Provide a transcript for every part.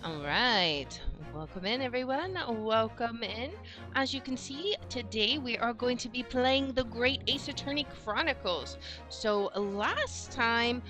All right, welcome in everyone. Welcome in. As you can see, today we are going to be playing the Great Ace Attorney Chronicles. So last time,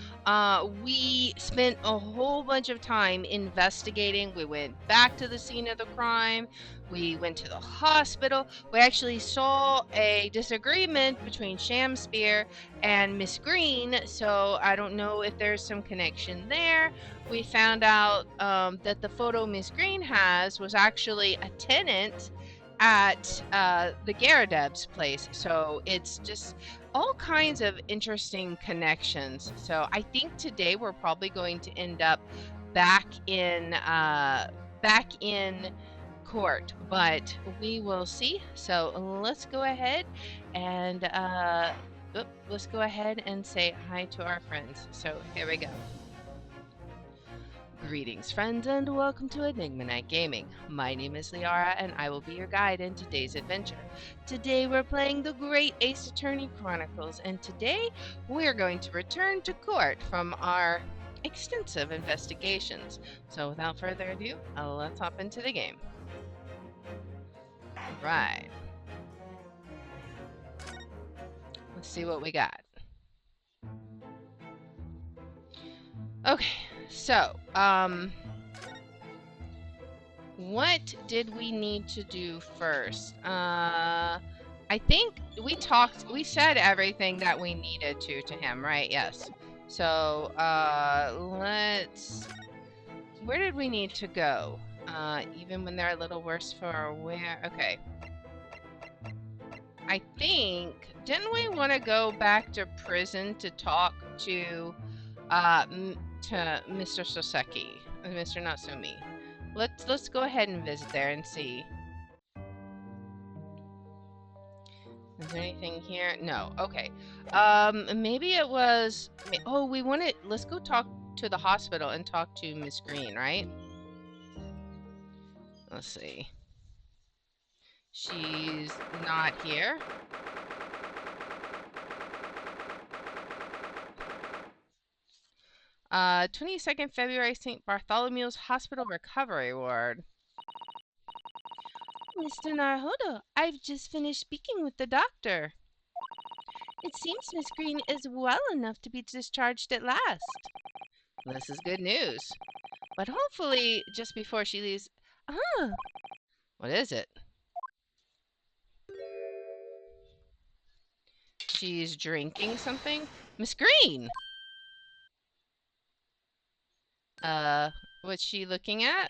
we spent a whole bunch of time investigating. We went back to the scene of the crime. We went to the hospital. We actually saw a disagreement between Shamspear and Miss Green. So I don't know if there's some connection there. We found out that the photo Miss Green has was actually a tenant at the Garadeb's place. So it's just all kinds of interesting connections. So I think today we're probably going to end up back in court, but we will see. So let's go ahead and let's go ahead and say hi to our friends. So here we go. Greetings, friends, and welcome to Enigma Night Gaming. My name is Liara, and I will be your guide in today's adventure. Today, we're playing the Great Ace Attorney Chronicles, and today, we're going to return to court from our extensive investigations. So, without further ado, let's hop into the game. Right. Let's see what we got. Okay, so, what did we need to do first? I think we said everything that we needed to him, right? Yes. So, where did we need to go? Even when they're a little worse for wear. Okay. I think, didn't we want to go back to prison to talk to Mr. Soseki, Mr. Natsumi? Let's go ahead and visit there and see. Is there anything here? No. Okay. Maybe it was. Oh, let's go talk to the hospital and talk to Miss Green, right? Let's see. She's not here. – 22nd February, St. Bartholomew's Hospital Recovery Ward. Mr. Naruhodo, I've just finished speaking with the doctor. It seems Miss Green is well enough to be discharged at last. This is good news. But hopefully, just before she leaves... What is it? She's drinking something? Miss Green! What's she looking at?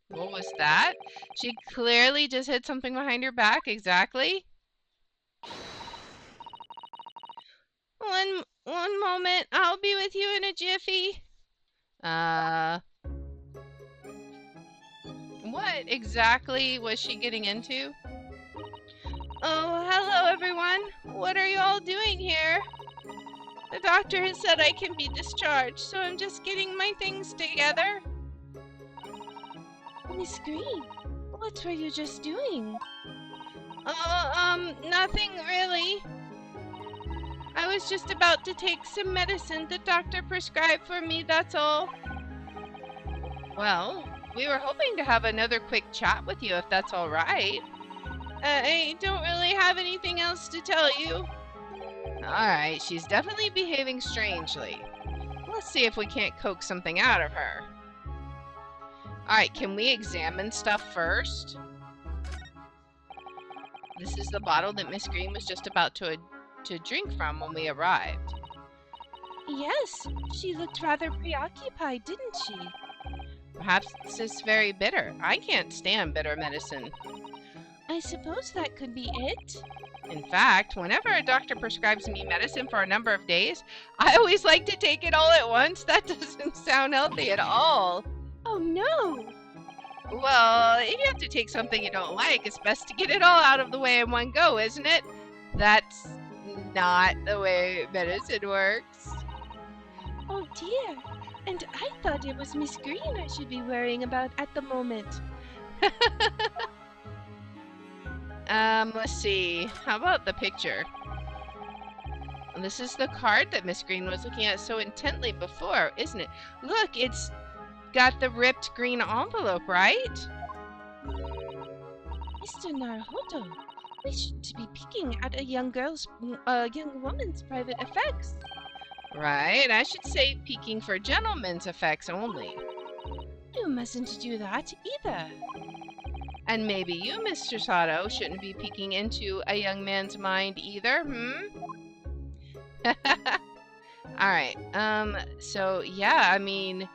What was that? She clearly just hit something behind her back. Exactly. One moment. I'll be with you in a jiffy. What exactly was she getting into? Oh, hello everyone. What are you all doing here? The doctor has said I can be discharged, so I'm just getting my things together. Miss Green, what were you just doing? Nothing really. I was just about to take some medicine the doctor prescribed for me, that's all. Well, we were hoping to have another quick chat with you if that's all right. I don't really have anything else to tell you. Alright, she's definitely behaving strangely. Let's see if we can't coax something out of her. Alright, can we examine stuff first? This is the bottle that Miss Green was just about to drink from when we arrived. Yes, she looked rather preoccupied, didn't she? Perhaps it's very bitter. I can't stand bitter medicine. I suppose that could be it. In fact, whenever a doctor prescribes me medicine for a number of days, I always like to take it all at once. That doesn't sound healthy at all. Oh no! Well, if you have to take something you don't like, it's best to get it all out of the way in one go, isn't it? That's not the way medicine works. Oh dear, and I thought it was Miss Green I should be worrying about at the moment. Let's see. How about the picture? This is the card that Miss Green was looking at so intently before, isn't it? Look, it's got the ripped green envelope, right? Mr. Naruhodo, we should be peeking at a young woman's private effects. Right, I should say peeking for gentlemen's effects only. You mustn't do that either. And maybe you, Mr. Sato, shouldn't be peeking into a young man's mind either, Alright, so yeah, I mean,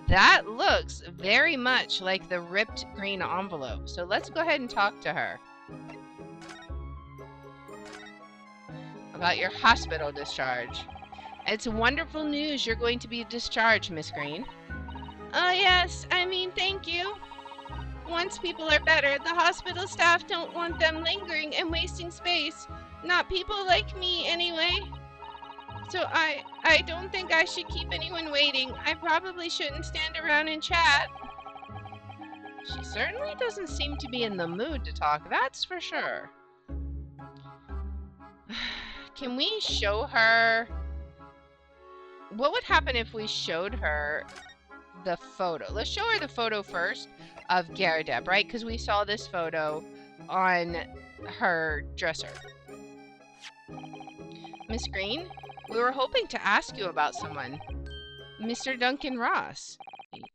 that looks very much like the ripped green envelope. So let's go ahead and talk to her. About your hospital discharge. It's wonderful news you're going to be discharged, Miss Green. Oh, yes. I mean, thank you. Once people are better, the hospital staff don't want them lingering and wasting space. Not people like me, anyway. So I don't think I should keep anyone waiting. I probably shouldn't stand around and chat. She certainly doesn't seem to be in the mood to talk, that's for sure. Can we show her... What would happen if we showed her the photo? Let's show her the photo first of Garadeb, right? Because we saw this photo on her dresser. Miss Green, we were hoping to ask you about someone. Mr. Duncan Ross.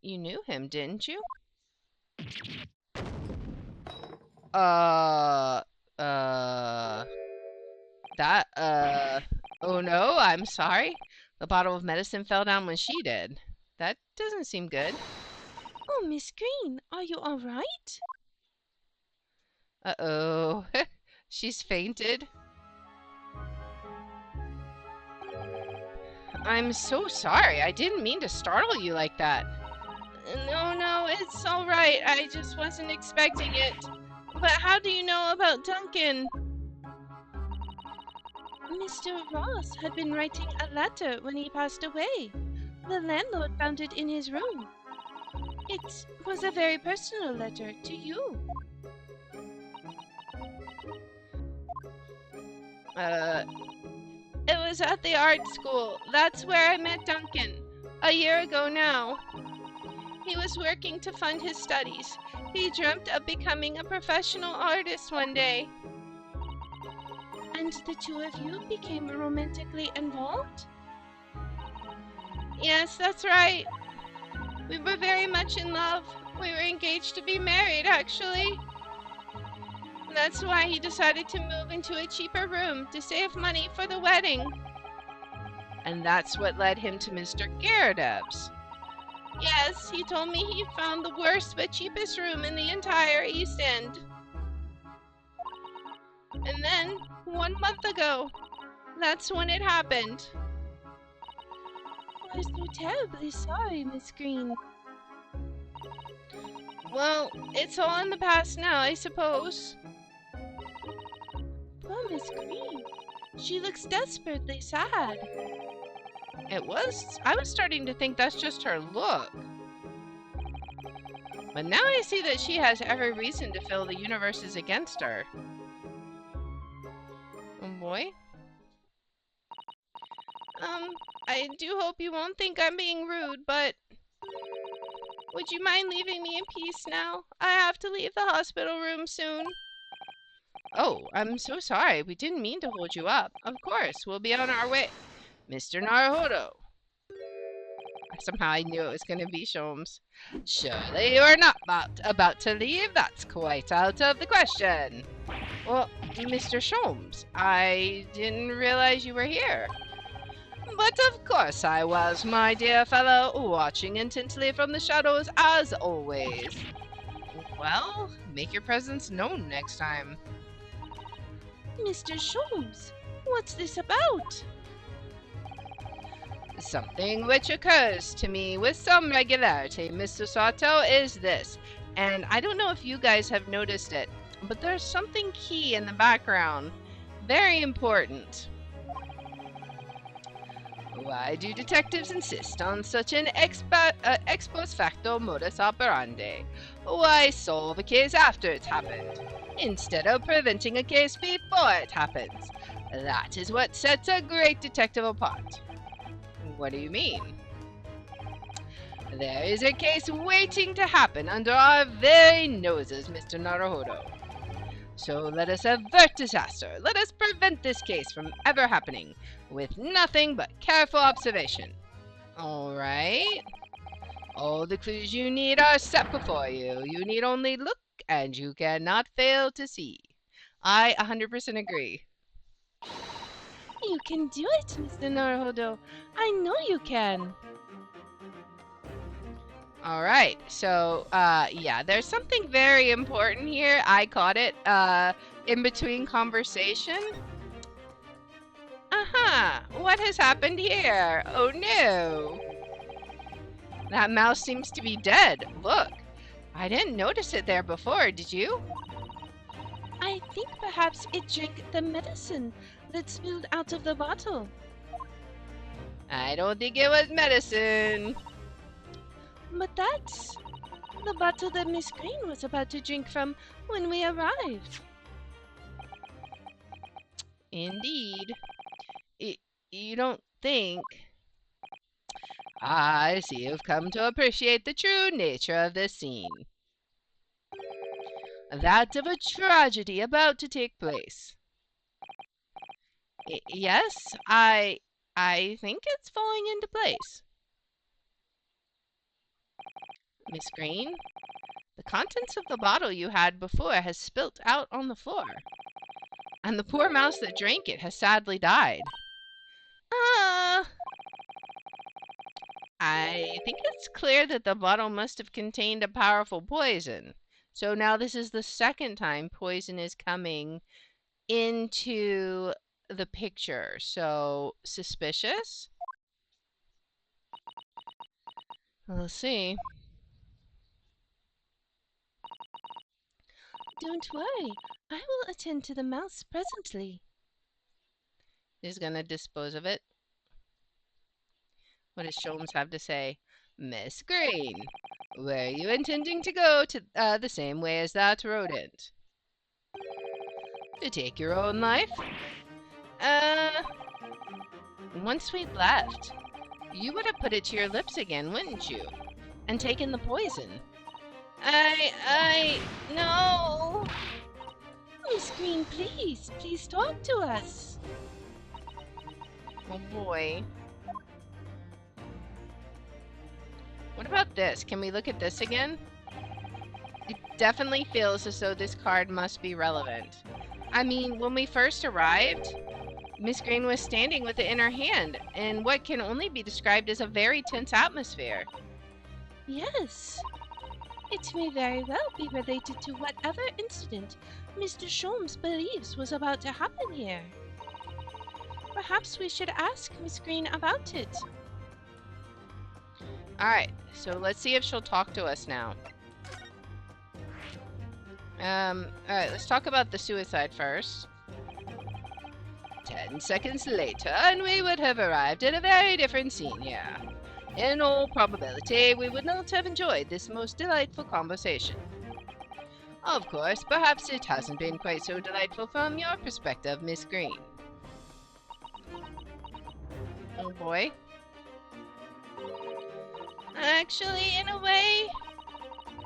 You knew him, didn't you? Oh no, I'm sorry. The bottle of medicine fell down when she did. That doesn't seem good. Oh, Miss Green, are you all right? Uh-oh. She's fainted. I'm so sorry. I didn't mean to startle you like that. No, it's all right. I just wasn't expecting it. But how do you know about Duncan? Mr. Ross had been writing a letter when he passed away. The landlord found it in his room. It was a very personal letter to you. It was at the art school. That's where I met Duncan. A year ago now. He was working to fund his studies. He dreamt of becoming a professional artist one day. And the two of you became romantically involved? Yes, that's right. We were very much in love. We were engaged to be married, actually. That's why he decided to move into a cheaper room to save money for the wedding. And that's what led him to Mr. Garadeb's. Yes, he told me he found the worst but cheapest room in the entire East End. And then, 1 month ago, that's when it happened. I'm so terribly sorry, Miss Green. Well, it's all in the past now, I suppose. Poor Miss Green. She looks desperately sad. I was starting to think that's just her look. But now I see that she has every reason to feel the universe is against her. Oh boy. I do hope you won't think I'm being rude, but... Would you mind leaving me in peace now? I have to leave the hospital room soon. Oh, I'm so sorry. We didn't mean to hold you up. Of course, we'll be on our way. Mr. Naruhodo. Somehow I knew it was going to be Sholmes. Surely you are not about to leave? That's quite out of the question. Well, Mr. Sholmes, I didn't realize you were here. But of course I was, my dear fellow, watching intently from the shadows as always. Well, make your presence known next time. Mr. Sholmes, what's this about? Something which occurs to me with some regularity, Mr. Sato, is this. And I don't know if you guys have noticed it, but there's something key in the background. Very important. Why do detectives insist on such an ex post facto modus operandi? Why solve a case after it's happened, instead of preventing a case before it happens? That is what sets a great detective apart. What do you mean? There is a case waiting to happen under our very noses, Mr. Naruhodo. So let us avert disaster. Let us prevent this case from ever happening, with nothing but careful observation. Alright. All the clues you need are set before you. You need only look, and you cannot fail to see. I 100% agree. You can do it, Mr. Naruhodo. I know you can. Alright, so, yeah, there's something very important here. I caught it, in between conversation. Aha! What has happened here? Oh no! That mouse seems to be dead. Look! I didn't notice it there before, did you? I think perhaps it drank the medicine that spilled out of the bottle. I don't think it was medicine. But that's the bottle that Miss Green was about to drink from when we arrived. Indeed. You don't think... I see you've come to appreciate the true nature of this scene. That of a tragedy about to take place. Yes, I think it's falling into place. Miss Green, the contents of the bottle you had before has spilt out on the floor, and the poor mouse that drank it has sadly died. I think it's clear that the bottle must have contained a powerful poison. So now this is the second time poison is coming into the picture. So, suspicious? Let's see. Don't worry, I will attend to the mouse presently. He's gonna dispose of it. What does Sholmes have to say? Miss Green, where are you intending to go to the same way as that rodent? To take your own life? Once we'd left, you would have put it to your lips again, wouldn't you? And taken the poison. No. Miss Green, please talk to us. Oh boy. What about this? Can we look at this again? It definitely feels as though this card must be relevant. I mean, when we first arrived, Miss Green was standing with it in her hand, in what can only be described as a very tense atmosphere. Yes. It may very well be related to whatever incident Mr. Sholmes believes was about to happen here. Perhaps we should ask Miss Green about it. Alright, so let's see if she'll talk to us now. Alright, let's talk about the suicide first. 10 seconds later, and we would have arrived at a very different scene here. In all probability, we would not have enjoyed this most delightful conversation. Of course, perhaps it hasn't been quite so delightful from your perspective, Miss Green. Oh boy. Actually, in a way,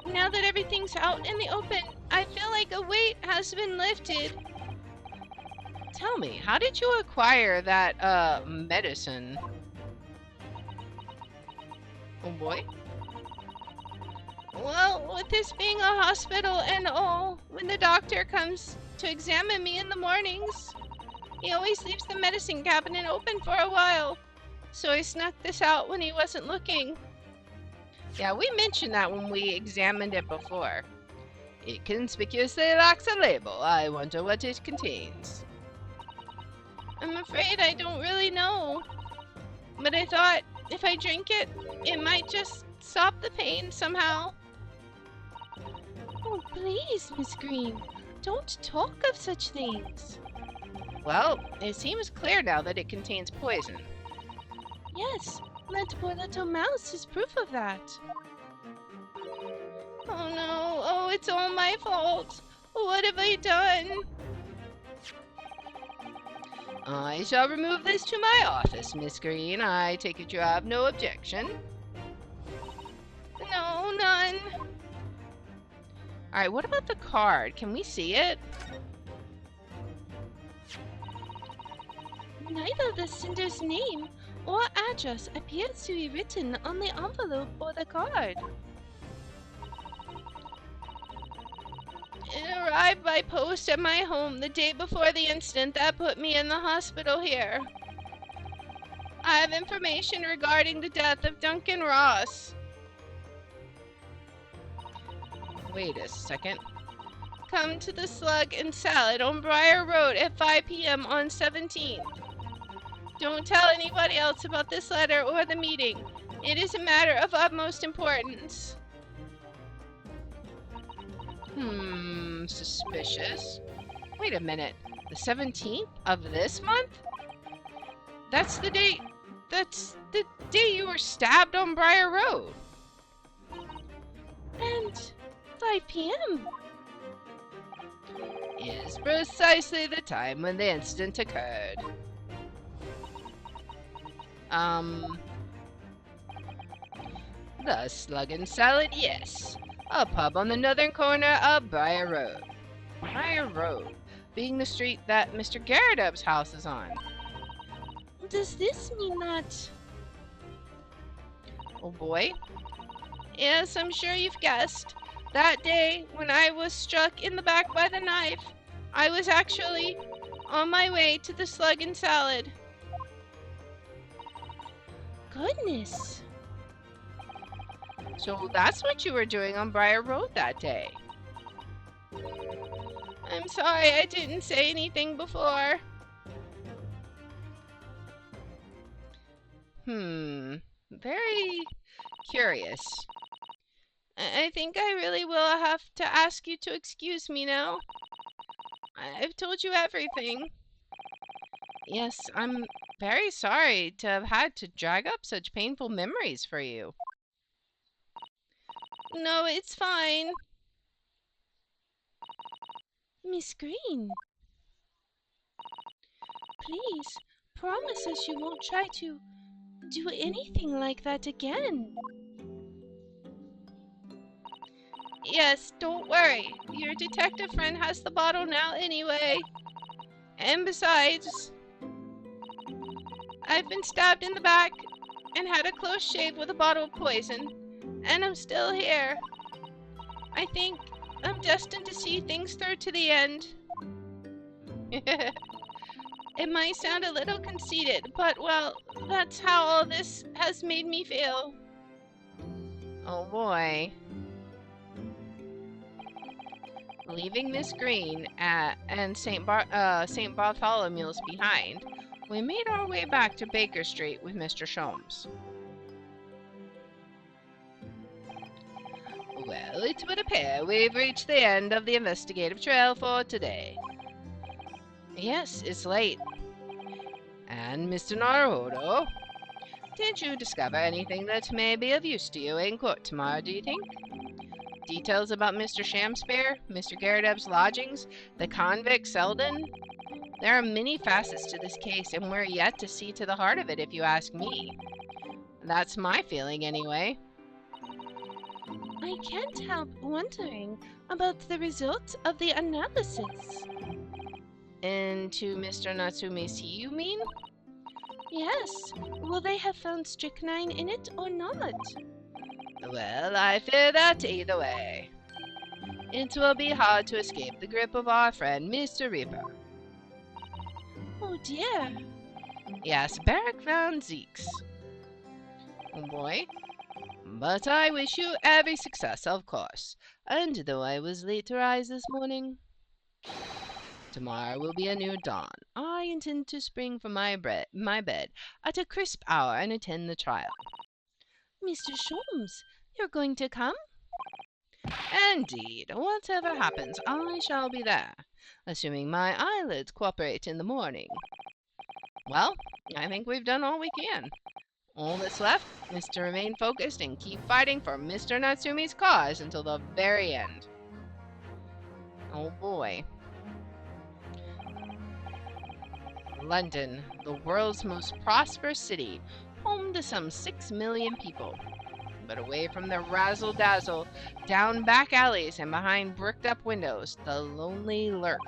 now that everything's out in the open, I feel like a weight has been lifted. Tell me, how did you acquire that, medicine? Oh boy. Well, with this being a hospital and all, when the doctor comes to examine me in the mornings, he always leaves the medicine cabinet open for a while. So I snuck this out when he wasn't looking. Yeah, we mentioned that when we examined it before. It conspicuously lacks a label. I wonder what it contains. I'm afraid I don't really know. But I thought if I drink it, it might just stop the pain somehow. Oh, please, Miss Green. Don't talk of such things. Well, it seems clear now that it contains poison. Yes, that poor little mouse is proof of that. Oh no, oh, it's all my fault. What have I done? I shall remove this to my office, Miss Green. I take it you have no objection. Alright, what about the card? Can we see it? Neither the sender's name or address appears to be written on the envelope or the card. It arrived by post at my home the day before the incident that put me in the hospital here. I have information regarding the death of Duncan Ross. Wait a second. Come to the Slug and Salad on Briar Road at 5 p.m. on 17th. Don't tell anybody else about this letter or the meeting. It is a matter of utmost importance. Suspicious. Wait a minute. The 17th of this month? That's the day you were stabbed on Briar Road. And 5 p.m. is precisely the time when the incident occurred. The Slug and Salad, yes. A pub on the northern corner of Briar Road. Briar Road being the street that Mr. Garridub's house is on. Does this mean that... Oh boy. Yes, I'm sure you've guessed. That day, when I was struck in the back by the knife, I was actually on my way to the Slug and Salad. Goodness. So that's what you were doing on Briar Road that day. I'm sorry I didn't say anything before. Very curious. I think I really will have to ask you to excuse me now. I've told you everything. Yes, I'm very sorry to have had to drag up such painful memories for you. No, it's fine. Miss Green, please promise us you won't try to do anything like that again. Yes, don't worry. Your detective friend has the bottle now anyway. And besides, I've been stabbed in the back and had a close shave with a bottle of poison. And I'm still here. I think I'm destined to see things through to the end. It might sound a little conceited, but well, that's how all this has made me feel. Oh boy. Leaving Miss Green and St. Bartholomew's behind, we made our way back to Baker Street with Mr. Sholmes. Well, it would appear we've reached the end of the investigative trail for today. Yes, it's late. And Mr. Naruhodo, did you discover anything that may be of use to you in court tomorrow, do you think? Details about Mr. Shamspeare, Mr. Garridub's lodgings, the convict Selden? There are many facets to this case, and we're yet to see to the heart of it, if you ask me. That's my feeling, anyway. I can't help wondering about the results of the analysis. Into Mr. Natsumi's tea, you mean? Yes. Will they have found strychnine in it or not? Well, I fear that either way. It will be hard to escape the grip of our friend, Mr. Reaper. Oh dear. Yes, Barrack Van Zeeks. Oh boy. But I wish you every success, of course. And though I was late to rise this morning, tomorrow will be a new dawn. I intend to spring from my bed at a crisp hour and attend the trial. Mr. Sholmes, you're going to come? Indeed. Whatever happens, I shall be there, assuming my eyelids cooperate in the morning. Well, I think we've done all we can. All that's left is to remain focused and keep fighting for Mr. Natsumi's cause until the very end. Oh boy. London, the world's most prosperous city, home to some 6 million people. but away from the razzle-dazzle, down back alleys and behind bricked-up windows, the lonely lurk.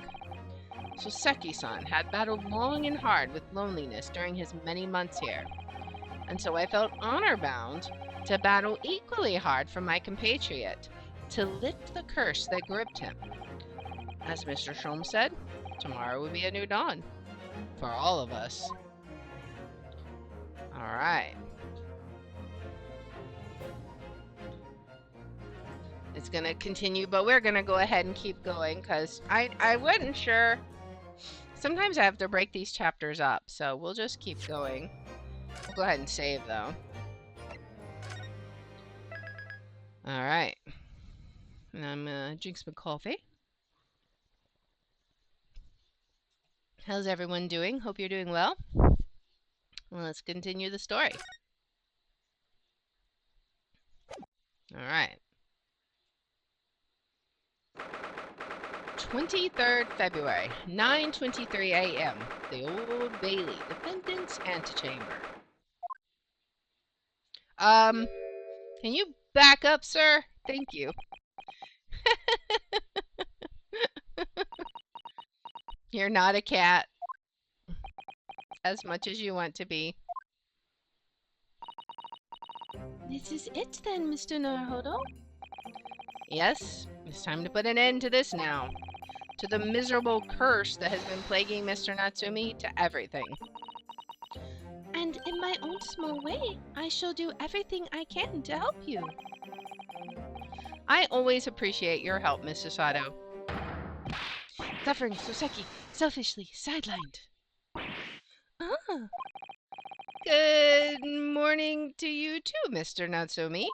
Soseki-san had battled long and hard with loneliness during his many months here, and so I felt honor-bound to battle equally hard for my compatriot, to lift the curse that gripped him. As Mr. Sholmes said, tomorrow would be a new dawn. For all of us. Alright. It's gonna continue, but we're gonna go ahead and keep going, because I wasn't sure. Sometimes I have to break these chapters up, so we'll just keep going. We'll go ahead and save, though. Alright. And I'm gonna drink some coffee. How's everyone doing? Hope you're doing well. Well, let's continue the story. Alright. 23rd February, 9:23 a.m. The Old Bailey, Defendant's Antechamber. Can you back up, sir? Thank you. You're not a cat. As much as you want to be. This is it then, Mr. Naruhodo? Yes, it's time to put an end to this now. To the miserable curse that has been plaguing Mr. Natsumi, to everything. And in my own small way, I shall do everything I can to help you. I always appreciate your help, Mr. Sato. Suffering Soseki, selfishly sidelined. Ah. Good morning to you too, Mr. Natsumi.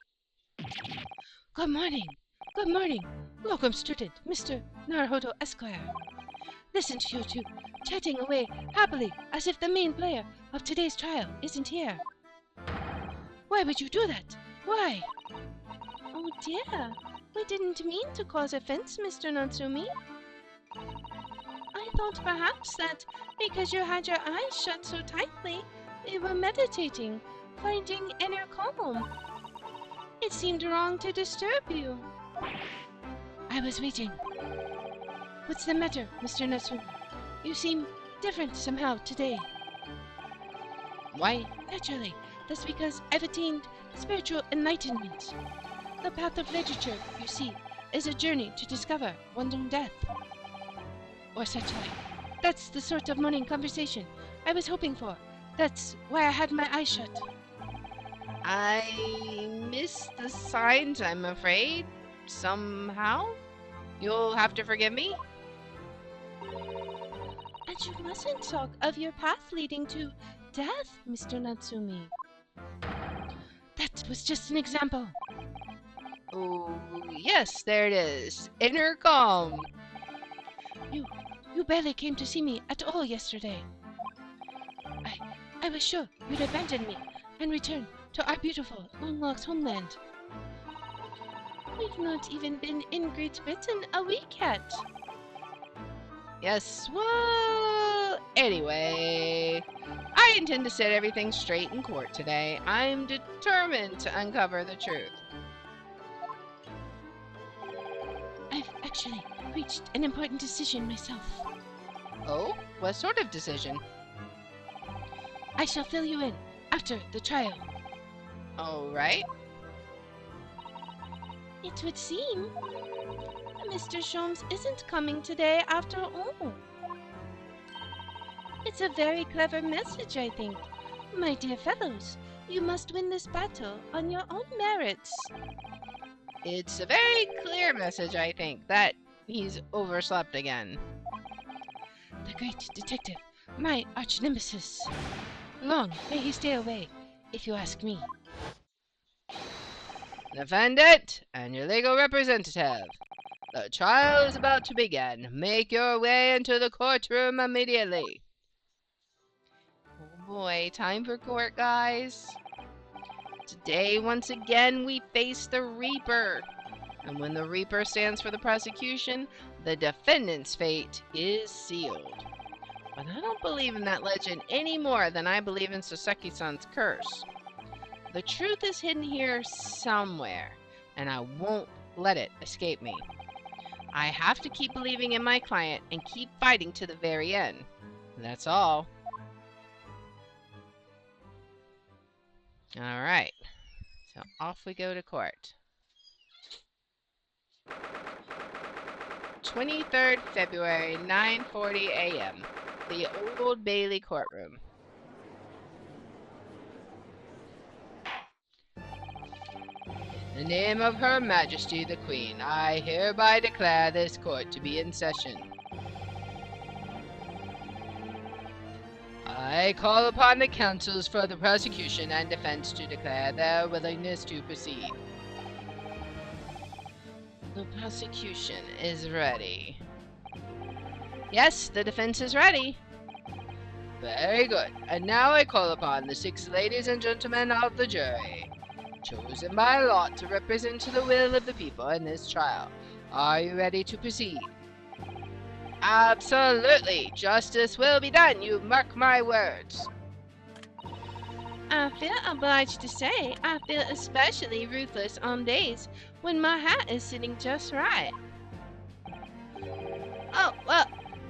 Good morning. Good morning. Welcome, student, Mr. Naruhodo Esquire. Listen to you two, chatting away happily as if the main player of today's trial isn't here. Why would you do that? Why? Oh dear, we didn't mean to cause offense, Mr. Natsumi. I thought perhaps that because you had your eyes shut so tightly, you were meditating, finding inner calm. It seemed wrong to disturb you. I was waiting. What's the matter, Mr. Natsumi? You seem different somehow today. Why? Naturally, that's because I've attained spiritual enlightenment. The path of literature, you see, is a journey to discover one's own death. Or such like. That's the sort of morning conversation I was hoping for. That's why I had my eyes shut. I missed the signs, I'm afraid. Somehow? You'll have to forgive me? And you mustn't talk of your path leading to death, Mr. Natsumi. That was just an example. Oh, yes, there it is. Inner calm. You barely came to see me at all yesterday. I was sure you'd abandon me and return to our beautiful long-lost homeland. We've not even been in Great Britain a week yet. Yes, well, anyway, I intend to set everything straight in court today. I'm determined to uncover the truth. I've actually reached an important decision myself. Oh? What sort of decision? I shall fill you in after the trial. All right. It would seem Mr. Sholmes isn't coming today after all. It's a very clever message, I think. My dear fellows, you must win this battle on your own merits. It's a very clear message, I think, that he's overslept again. The great detective, my arch-nemesis. Long may he stay away, if you ask me. Defendant and your legal representative. The trial is about to begin. Make your way into the courtroom immediately. Oh boy, time for court, guys. Today, once again, we face the Reaper. And when the Reaper stands for the prosecution, the defendant's fate is sealed. But I don't believe in that legend any more than I believe in Soseki-san's curse. The truth is hidden here somewhere, and I won't let it escape me. I have to keep believing in my client and keep fighting to the very end. That's all. All right. So off we go to court. 23rd February, 9:40 a.m. The Old Bailey courtroom. In the name of Her Majesty the Queen, I hereby declare this court to be in session. I call upon the counsels for the prosecution and defense to declare their willingness to proceed. The prosecution is ready. Yes, the defense is ready. Very good. And now I call upon the 6 ladies and gentlemen of the jury, chosen by lot to represent the will of the people in this trial. Are you ready to proceed? Absolutely. Justice will be done. You mark my words. I feel obliged to say I feel especially ruthless on days when my hat is sitting just right. Oh, well,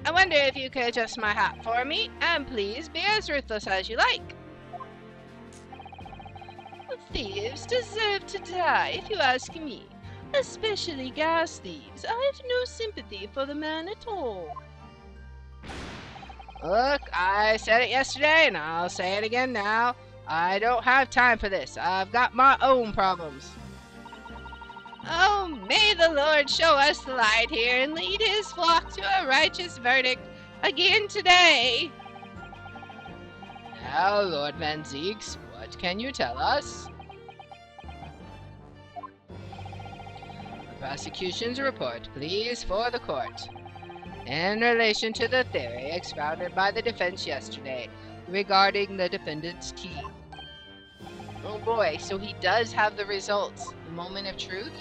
I wonder if you could adjust my hat for me, and please be as ruthless as you like. Thieves deserve to die, if you ask me. Especially gas thieves. I have no sympathy for the man at all. Look, I said it yesterday, and I'll say it again now. I don't have time for this. I've got my own problems. Oh, may the Lord show us the light here and lead his flock to a righteous verdict again today. Now, Lord Van Zeeks, what can you tell us? The prosecution's report, please, for the court. In relation to the theory expounded by the defense yesterday regarding the defendant's key. Oh boy, so he does have the results. The moment of truth?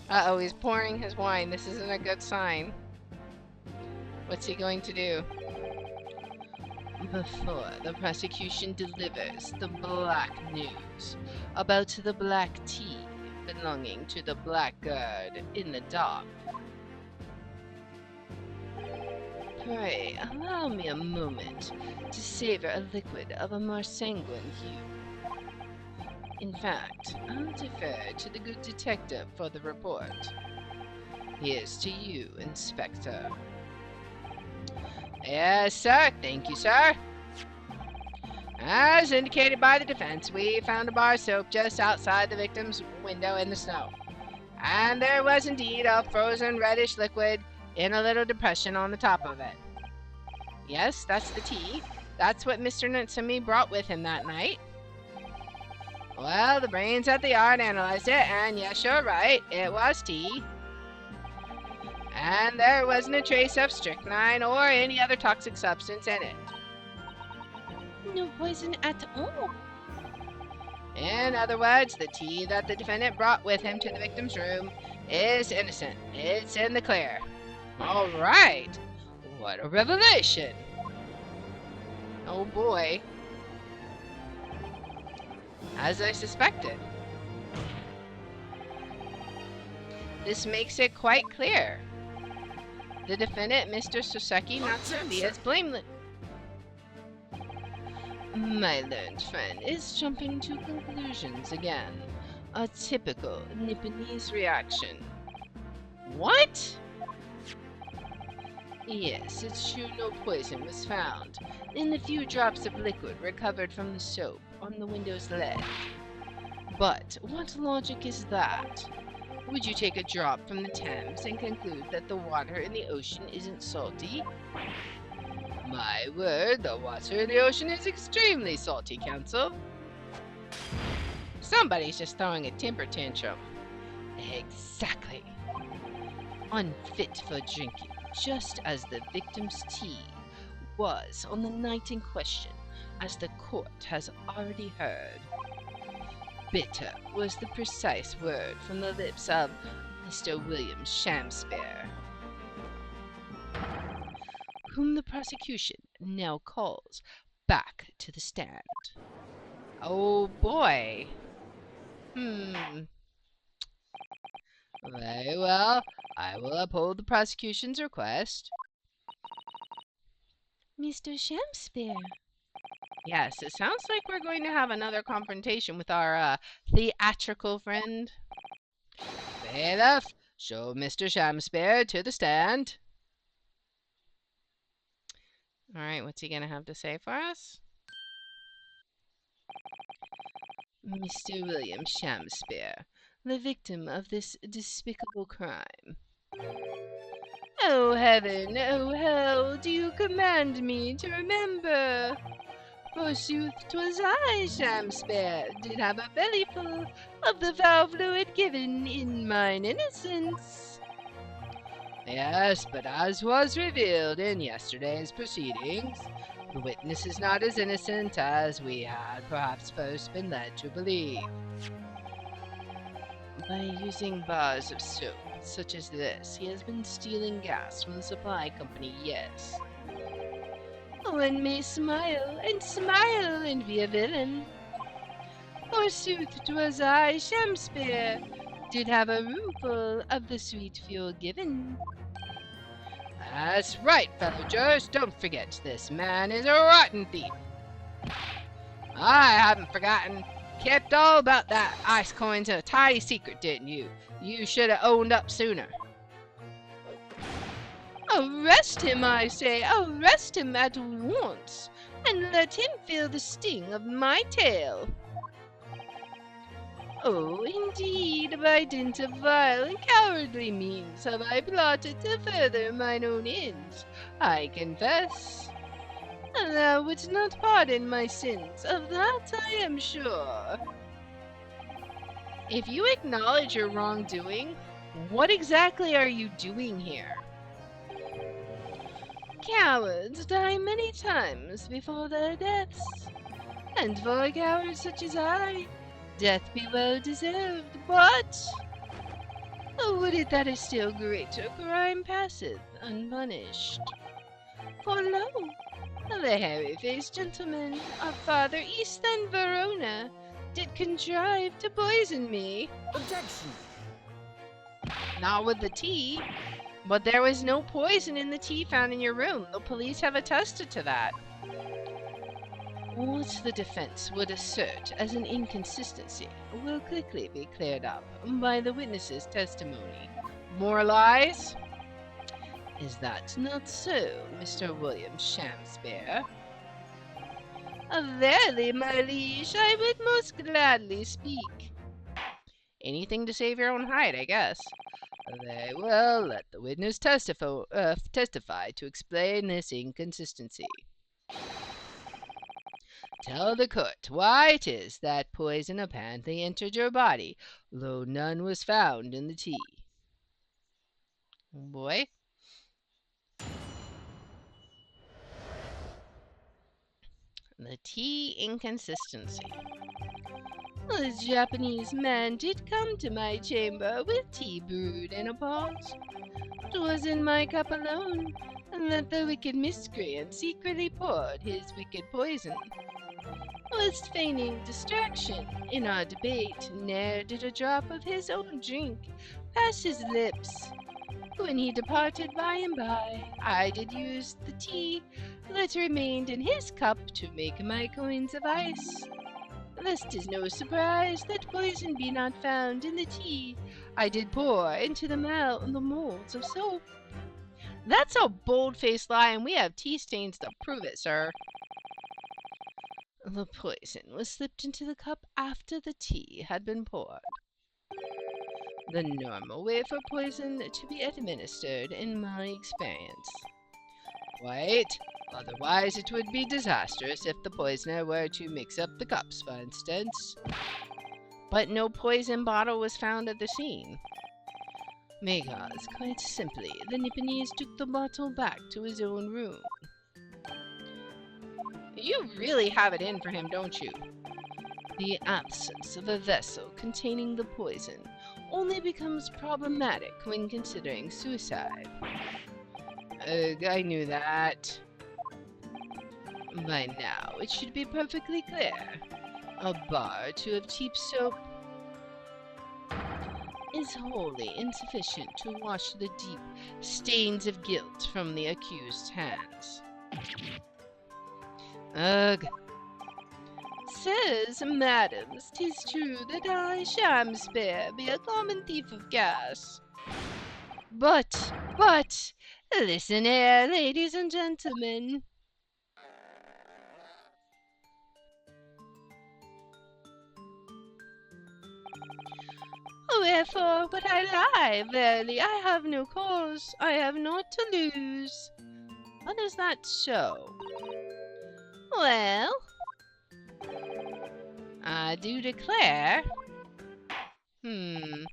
Uh-oh, he's pouring his wine. This isn't a good sign. What's he going to do? Before the prosecution delivers the black news about the black tea belonging to the blackguard in the dock. Pray, allow me a moment to savor a liquid of a more sanguine hue. In fact, I'll defer to the good detective for the report. Here's to you, Inspector. Yes, sir. Thank you, sir. As indicated by the defense, we found a bar of soap just outside the victim's window in the snow. And there was indeed a frozen reddish liquid in a little depression on the top of it. Yes, that's the tea. That's what Mr. Natsumi brought with him that night. Well, the brains at the yard analyzed it, and yes, you're right, it was tea. And there wasn't a trace of strychnine or any other toxic substance in it. No poison at all. In other words, the tea that the defendant brought with him to the victim's room is innocent. It's in the clear. All right. What a revelation. Oh boy. As I suspected. This makes it quite clear. The defendant, Mr. Soseki Natsumi, is blameless. My learned friend is jumping to conclusions again. A typical Nipponese reaction. What? Yes, it's true no poison was found in the few drops of liquid recovered from the soap on the window's ledge. But what logic is that? Would you take a drop from the Thames and conclude that the water in the ocean isn't salty? My word, the water in the ocean is extremely salty, Counsel. Somebody's just throwing a temper tantrum. Exactly. Unfit for drinking, just as the victim's tea was on the night in question, as the court has already heard. Bitter was the precise word from the lips of Mr. William Shamspeare, whom the prosecution now calls back to the stand. Oh boy. Very well. I will uphold the prosecution's request. Mr. Shamspeare. Yes, it sounds like we're going to have another confrontation with our theatrical friend. Bailiff, show Mr. Shamspeare to the stand. All right, what's he going to have to say for us? Mr. William Shamspeare, the victim of this despicable crime. Oh heaven, oh hell, do you command me to remember? Forsooth, 'twas I, Shamspeare, did have a bellyful of the foul fluid given in mine innocence. Yes, but as was revealed in yesterday's proceedings, the witness is not as innocent as we had perhaps first been led to believe. By using bars of soap, such as this, he has been stealing gas from the supply company, yes. One may smile and be a villain. Forsooth, 'twas I, Shamspeare, did have a roomful of the sweet fuel given. That's right, fellow jurors. Don't forget, this man is a rotten thief. I haven't forgotten. Kept all about that ice coins a tidy secret, didn't you? You should have owned up sooner. Arrest him, I say, arrest him at once, and let him feel the sting of my tail. Oh, indeed, by dint of vile and cowardly means have I plotted to further mine own ends, I confess. Thou wouldst not pardon my sins, of that I am sure. If you acknowledge your wrongdoing, what exactly are you doing here? Cowards die many times before their deaths, and for a coward such as I, death be well deserved, but would it that a still greater crime passeth unpunished? For lo, the hairy-faced gentleman of farther east than Verona did contrive to poison me. Objection! Not with the tea. But there was no poison in the tea found in your room. The police have attested to that. What the defense would assert as an inconsistency will quickly be cleared up by the witness's testimony. More lies? Is that not so, Mr. William Shamspeare? Verily, my liege, I would most gladly speak. Anything to save your own hide, I guess. Very well, let the witness testify to explain this inconsistency. Tell the court why it is that poison apparently entered your body, though none was found in the tea. Boy. The tea inconsistency. A Japanese man did come to my chamber with tea brewed in a pot. 'Twas in my cup alone that the wicked miscreant secretly poured his wicked poison. Whilst feigning distraction in our debate, ne'er did a drop of his own drink pass his lips. When he departed by and by, I did use the tea that remained in his cup to make my coins of ice. Thus 'tis no surprise that poison be not found in the tea I did pour into the molds of soap. That's a bold-faced lie, and we have tea stains to prove it, sir. The poison was slipped into the cup after the tea had been poured. The normal way for poison to be administered in my experience. Quite. Otherwise, it would be disastrous if the poisoner were to mix up the cups, for instance. But no poison bottle was found at the scene. Because, quite simply, the Nipponese took the bottle back to his own room. You really have it in for him, don't you? The absence of a vessel containing the poison only becomes problematic when considering suicide. I knew that. By now, it should be perfectly clear. A bar to of cheap soap is wholly insufficient to wash the deep stains of guilt from the accused's hands. Ugh. Says, madams, 'tis true that I, Shamspare, be a common thief of gas. But, listen here, ladies and gentlemen. Wherefore would I lie? Verily, I have no cause, I have naught to lose. But is that so? Well, I do declare. Thank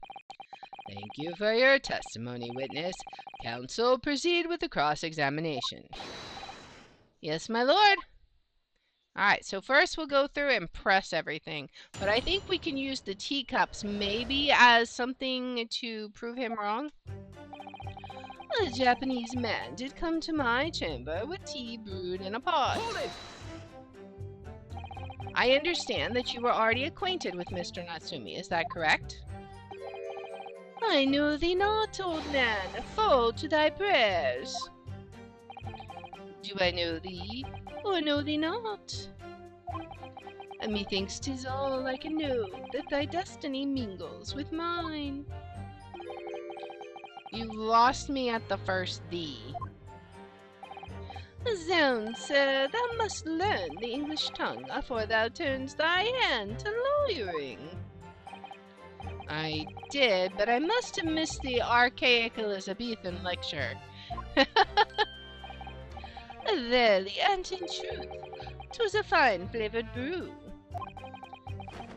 you for your testimony, witness. Counsel, proceed with the cross-examination. Yes, my lord. Alright, so first we'll go through and press everything. But I think we can use the teacups maybe as something to prove him wrong. A Japanese man did come to my chamber with tea brewed in a pot. Hold it! I understand that you were already acquainted with Mr. Natsumi, is that correct? I know thee not, old man. Fall to thy prayers. Do I know thee, or know thee not? And methinks 'tis all I can know, that thy destiny mingles with mine. You lost me at the first thee. Zounds, sir, thou must learn the English tongue, afore thou turns thy hand to lawyering. I did, but I must have missed the archaic Elizabethan lecture. Verily, and in truth, 'twas a fine flavoured brew.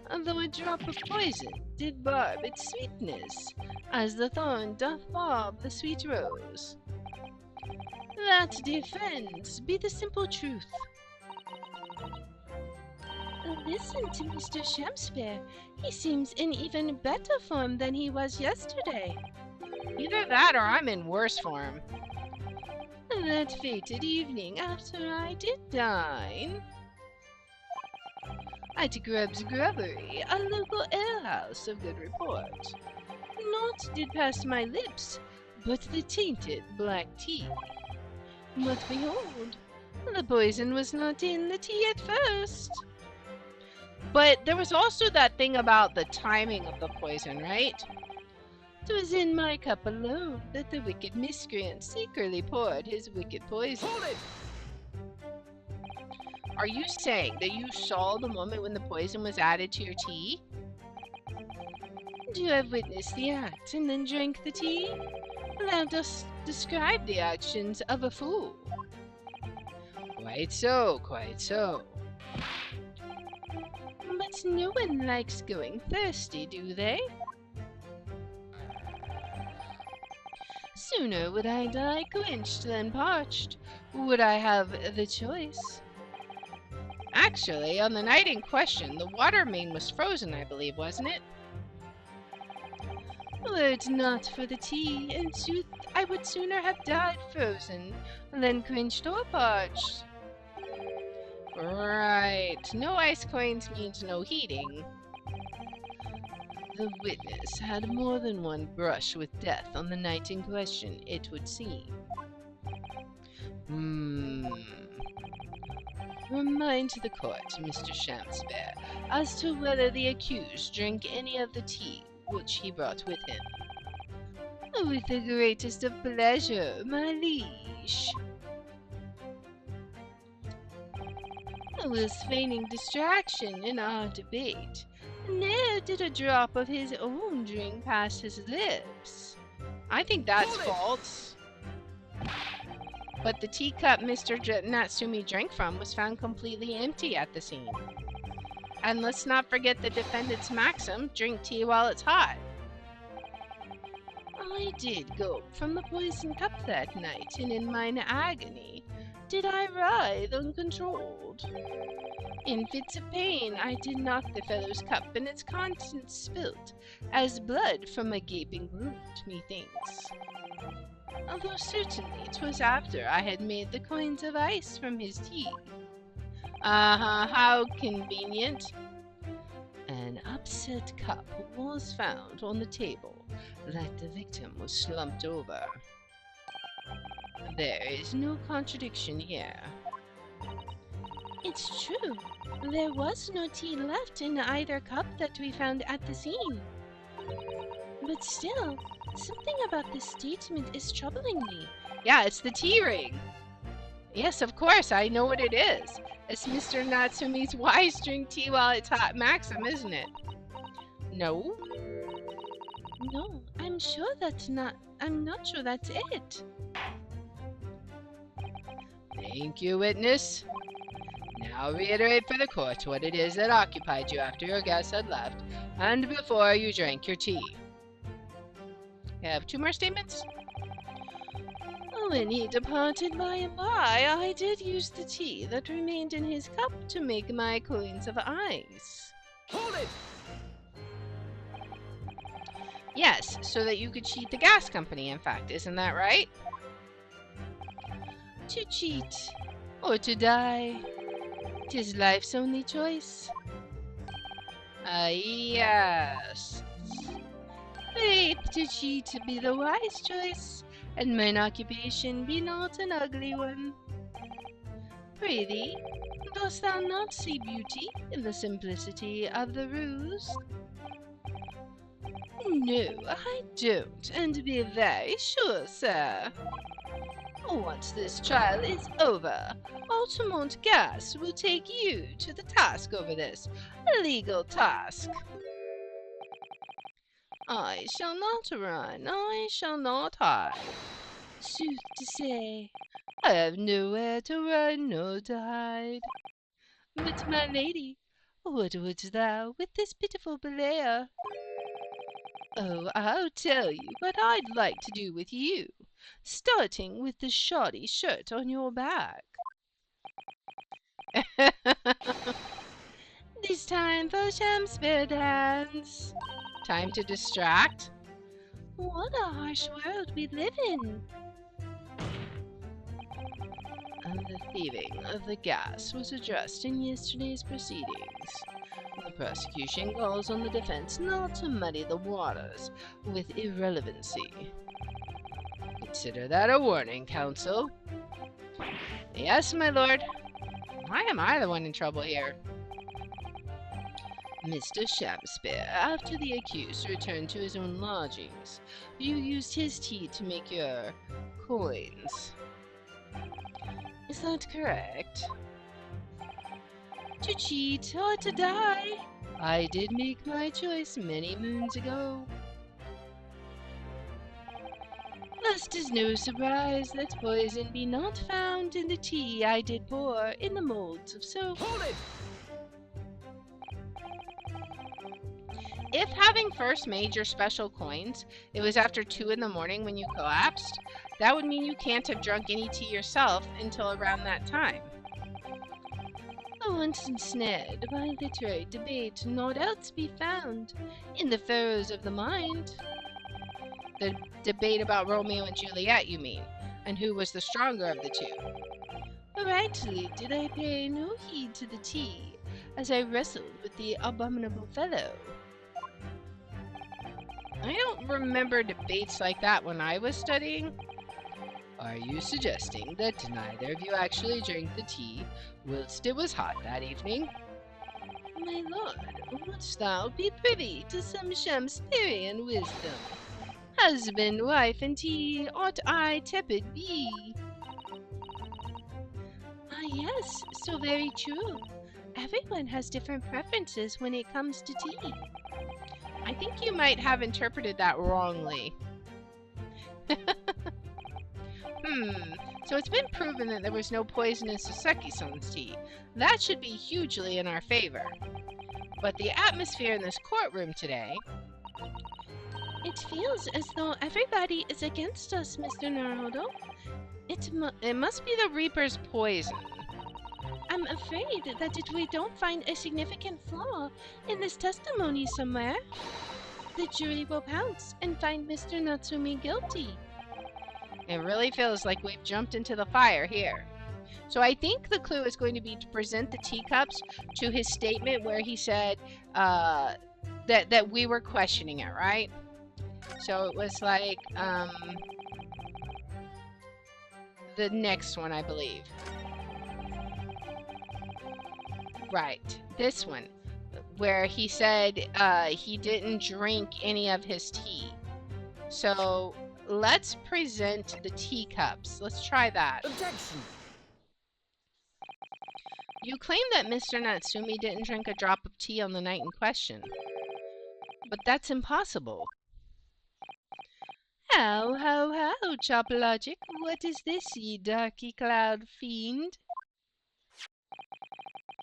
Although a drop of poison did barb its sweetness, as the thorn doth barb the sweet rose. That, dear friends, be the simple truth. Listen to Mr. Shamspare. He seems in even better form than he was yesterday. Either that or I'm in worse form. That fated evening after I did dine at Grubb's Grubbery, a local alehouse of good report, naught did pass my lips but the tainted black tea. But behold, the poison was not in the tea at first. But there was also that thing about the timing of the poison, right? 'Twas in my cup alone that the wicked miscreant secretly poured his wicked poison. Hold it! Are you saying that you saw the moment when the poison was added to your tea? You have witnessed the act and then drank the tea? Thou dost describe the actions of a fool. Quite so, quite so. But no one likes going thirsty, do they? Sooner would I die quenched than parched. Would I have the choice? Actually, on the night in question, the water main was frozen, I believe, wasn't it? Were it not for the tea, in sooth, I would sooner have died frozen than quenched or parched. Right. No ice coins means no heating. The witness had more than one brush with death on the night in question, it would seem. Remind the court, Mr. Shamspare, as to whether the accused drank any of the tea which he brought with him. With the greatest of pleasure, my liege. I was feigning distraction in our debate. Ne'er did a drop of his own drink pass his lips. I think that's false. But the teacup Mr. Natsumi drank from was found completely empty at the scene. And let's not forget the defendant's maxim, drink tea while it's hot. I did go from the poisoned cup that night, and in mine agony did I writhe uncontrolled. In fits of pain I did knock the fellow's cup, and its contents spilt, as blood from a gaping wound, methinks. Although certainly 'twas after I had made the coins of ice from his tea. How convenient. upset cup was found on the table that the victim was slumped over. There is no contradiction here. It's true. There was no tea left in either cup that we found at the scene. But still, something about this statement is troubling me. Yeah, it's the tea ring. Yes, of course, I know what it is. It's Mr. Natsumi's wise drink tea while it's hot maxim, isn't it? No? No, I'm not sure that's it. Thank you, witness. Now reiterate for the court what it is that occupied you after your guests had left and before you drank your tea. You have 2 more statements? When he departed by and by, I did use the tea that remained in his cup to make my coins of ice. Hold it! Yes, so that you could cheat the gas company, in fact. Isn't that right? To cheat or to die, 'tis life's only choice. Yes. Faith to cheat be the wise choice, and mine occupation be not an ugly one. Prithee, dost thou not see beauty in the simplicity of the ruse? No, I don't, and be very sure, sir. Once this trial is over, Altamont Gas will take you to the task over this legal task. I shall not run, I shall not hide. Sooth to say, I have nowhere to run nor to hide. But, my lady, what wouldst thou with this pitiful belayer? Oh, I'll tell you what I'd like to do with you, starting with the shoddy shirt on your back. This time for Shamspear dance. Time to distract? What a harsh world we live in. And the thieving of the gas was addressed in yesterday's proceedings. The prosecution calls on the defense not to muddy the waters with irrelevancy. Consider that a warning, counsel. Yes, my lord. Why am I the one in trouble here? Mr. Shakespeare, after the accused returned to his own lodgings, you used his tea to make your coins. Is that correct? To cheat or to die. I did make my choice many moons ago. Thus 'tis no surprise that poison be not found in the tea I did pour in the moulds of soap. Hold it! If having first made your special coins, it was after 2 in the morning when you collapsed, that would mean you can't have drunk any tea yourself until around that time. Once ensnared by literary debate, naught else be found in the furrows of the mind. The debate about Romeo and Juliet, you mean, and who was the stronger of the two. Rightly did I pay no heed to the tea, as I wrestled with the abominable fellow. I don't remember debates like that when I was studying. Are you suggesting that neither of you actually drank the tea whilst it was hot that evening? My lord, wouldst thou be privy to some Shakespearean wisdom? Husband, wife, and tea, ought I tepid be? Ah, yes, so very true. Everyone has different preferences when it comes to tea. I think you might have interpreted that wrongly. So it's been proven that there was no poison in Saseki-san's tea. That should be hugely in our favor. But the atmosphere in this courtroom today... It feels as though everybody is against us, Mr. Naruto. It must be the Reaper's poison. I'm afraid that if we don't find a significant flaw in this testimony somewhere, the jury will pounce and find Mr. Natsumi guilty. It really feels like we've jumped into the fire here. So I think the clue is going to be to present the teacups to his statement where he said that we were questioning it, right? So it was like the next one, I believe. Right, this one, where he said he didn't drink any of his tea. So let's present the teacups. Let's try that. Objection! You claim that Mr. Natsumi didn't drink a drop of tea on the night in question. But that's impossible. How, Chop Logic, what is this, ye darky cloud fiend?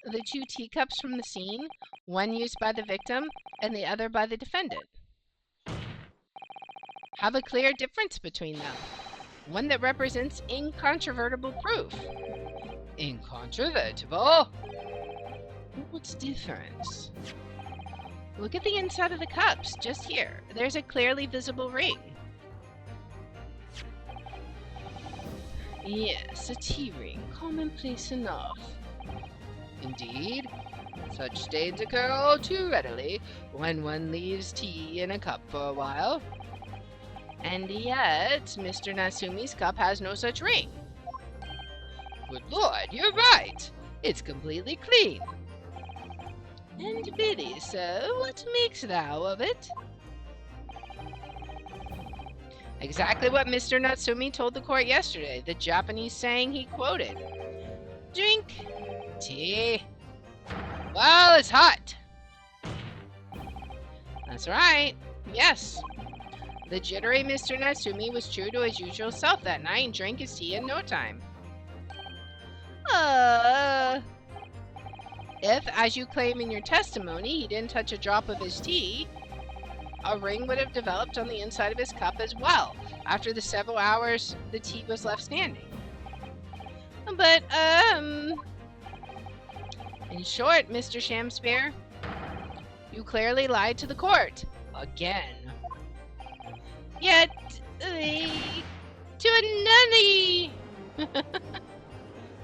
The two teacups from the scene, one used by the victim and the other by the defendant, have a clear difference between them. One that represents incontrovertible proof. Incontrovertible? What's different? Look at the inside of the cups, just here. There's a clearly visible ring. Yes, a tea ring, commonplace enough. Indeed, such stains occur all too readily when one leaves tea in a cup for a while. And yet, Mr. Natsumi's cup has no such ring. Good lord, you're right. It's completely clean. And pity, sir, what makes thou of it? Exactly what Mr. Natsumi told the court yesterday, the Japanese saying he quoted. Drink tea. Well, it's hot. That's right. Yes. The jittery Mr. Natsumi was true to his usual self that night and drank his tea in no time. If, as you claim in your testimony, he didn't touch a drop of his tea, a ring would have developed on the inside of his cup as well, after the several hours the tea was left standing. But, in short, Mr. Shamspear, you clearly lied to the court. Again. Yet, to a nunny!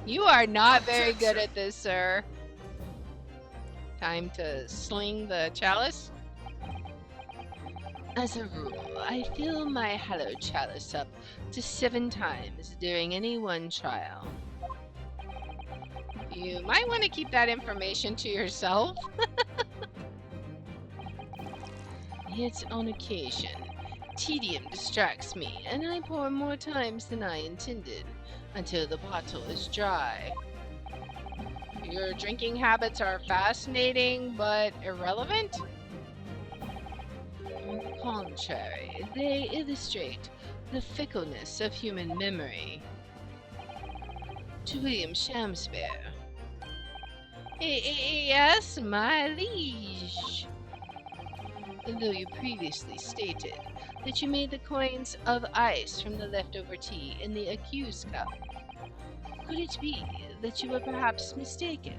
You are not very good at this, sir. Time to sling the chalice. As a rule, I fill my hallowed chalice up to 7 times during any one trial. You might want to keep that information to yourself. Yet on occasion, tedium distracts me, and I pour more times than I intended, until the bottle is dry. Your drinking habits are fascinating, but irrelevant? On the contrary, they illustrate the fickleness of human memory. To William Shamspear. Yes, my liege. Though you previously stated that you made the coins of ice from the leftover tea in the accused cup, could it be that you were perhaps mistaken?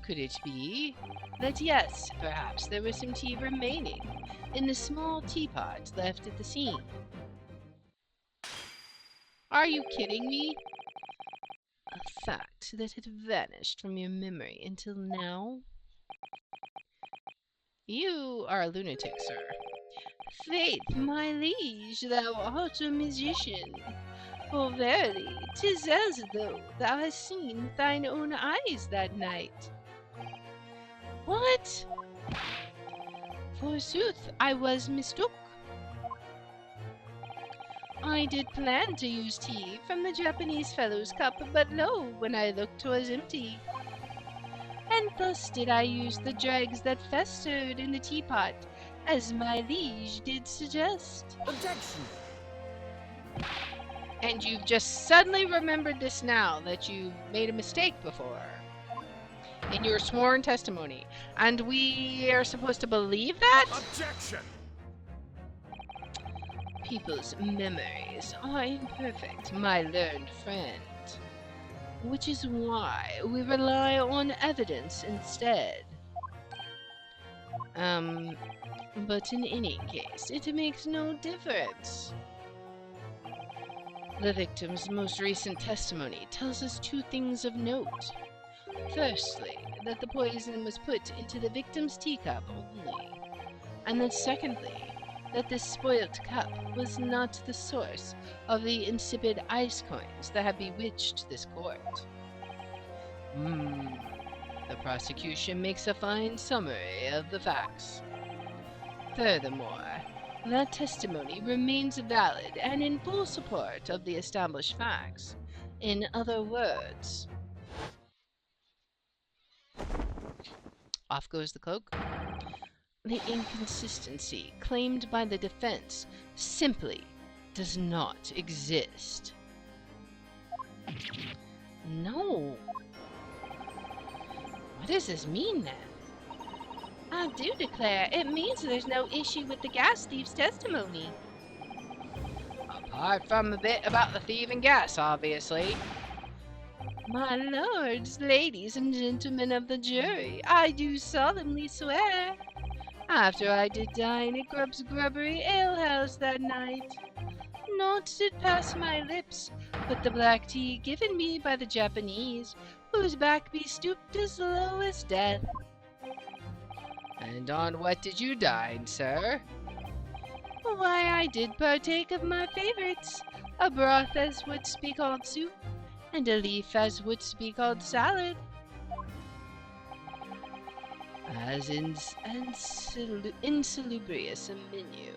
Could it be that yes, perhaps there was some tea remaining in the small teapot left at the scene? Are you kidding me? A fact that had vanished from your memory until now? You are a lunatic, sir. Faith, my liege, thou art a magician. For verily, 'tis as though thou hast seen with thine own eyes that night. What? Forsooth, I was mistook. I did plan to use tea from the Japanese fellow's cup, but lo, when I looked 'twas empty. And thus did I use the dregs that festered in the teapot, as my liege did suggest. Objection! And you've just suddenly remembered this now, that you made a mistake before. In your sworn testimony. And we are supposed to believe that? Objection! People's memories are imperfect, my learned friend. Which is why we rely on evidence instead. But in any case, it makes no difference. The victim's most recent testimony tells us 2 things of note. Firstly, that the poison was put into the victim's teacup only, and then secondly, that this spoilt cup was not the source of the insipid ice coins that have bewitched this court. The prosecution makes a fine summary of the facts. Furthermore, that testimony remains valid and in full support of the established facts. In other words, off goes the cloak. The inconsistency claimed by the defense simply does not exist. No. What does this mean then? I do declare, it means there's no issue with the gas thief's testimony. Apart from the bit about the thieving gas, obviously. My lords, ladies, and gentlemen of the jury, I do solemnly swear, after I did dine at Grubb's Grubbery Alehouse that night, naught did pass my lips but the black tea given me by the Japanese, whose back be stooped as low as death. And on what did you dine, sir? Why, I did partake of my favorites, a broth as wouldst be called soup, and a leaf as wouldst be called salad. As insalubrious a menu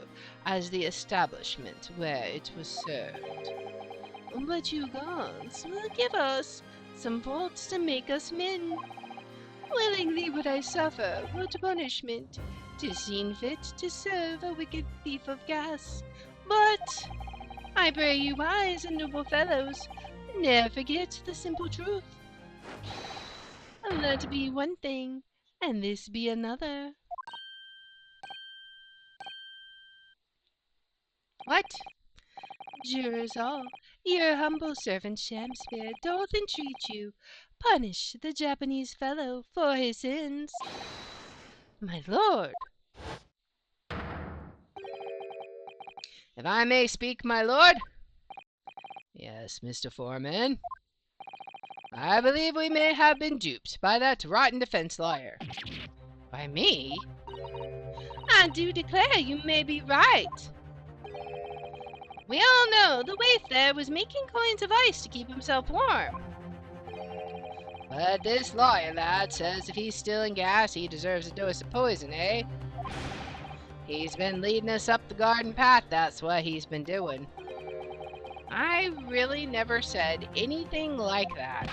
as the establishment where it was served. But you gods will give us some faults to make us men. Willingly would I suffer what punishment, 'tis seen fit to serve a wicked thief of gas. But I pray you wise and noble fellows, ne'er forget the simple truth. That be one thing, and this be another. What? Jurors all, your humble servant Shamspeare doth entreat you, punish the Japanese fellow for his sins. My lord! If I may speak, my lord? Yes, Mr. Foreman. I believe we may have been duped by that rotten defense lawyer. By me? I do declare you may be right. We all know the waif there was making coins of ice to keep himself warm. But this lawyer lad says if he's stealing gas, he deserves a dose of poison, eh? He's been leading us up the garden path, that's what he's been doing. I really never said anything like that.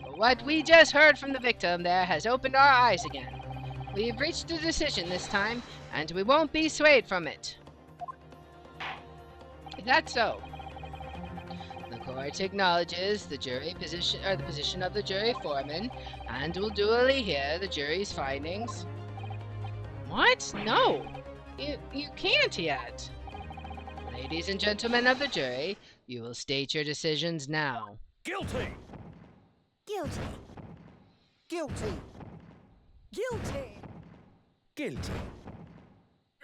But what we just heard from the victim there has opened our eyes again. We've reached a decision this time, and we won't be swayed from it. Is that so? The court acknowledges the jury position, or the position of the jury foreman, and will duly hear the jury's findings. What? No, you can't yet. Ladies and gentlemen of the jury, you will state your decisions now. Guilty! Guilty. Guilty. Guilty. Guilty.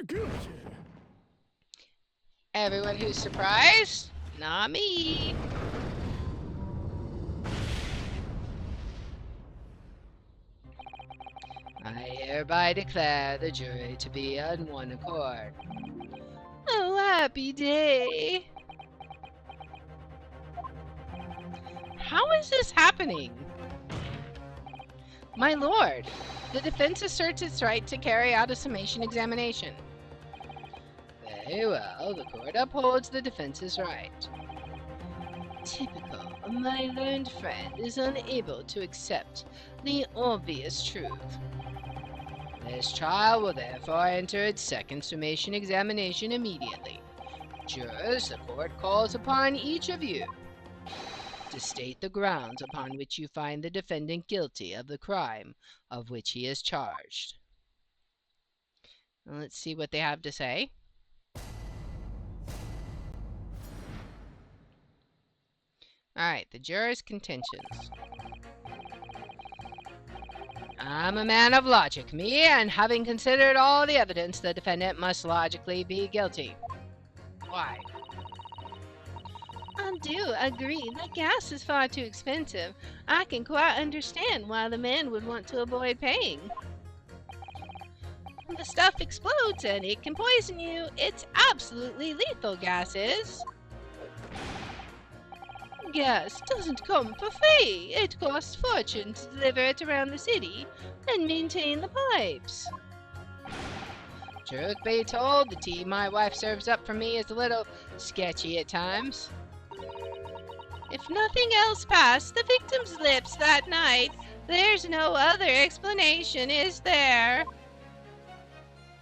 Guilty. Everyone who's surprised? Not me. I hereby declare the jury to be on one accord. Oh, happy day. How is this happening? My lord, the defense asserts its right to carry out a summation examination. Very well, the court upholds the defense's right. Typical, my learned friend is unable to accept the obvious truth. This trial will therefore enter its second summation examination immediately. Jurors, the court calls upon each of you to state the grounds upon which you find the defendant guilty of the crime of which he is charged. Let's see what they have to say. Alright, the jurors' contentions. I'm a man of logic, me, and having considered all the evidence, the defendant must logically be guilty. Why? I do agree that gas is far too expensive. I can quite understand why the man would want to avoid paying. The stuff explodes and it can poison you. It's absolutely lethal, gas is. Gas doesn't come for free. It costs fortune to deliver it around the city and maintain the pipes. Truth be told, the tea my wife serves up for me is a little sketchy at times. If nothing else passed the victim's lips that night, there's no other explanation, is there?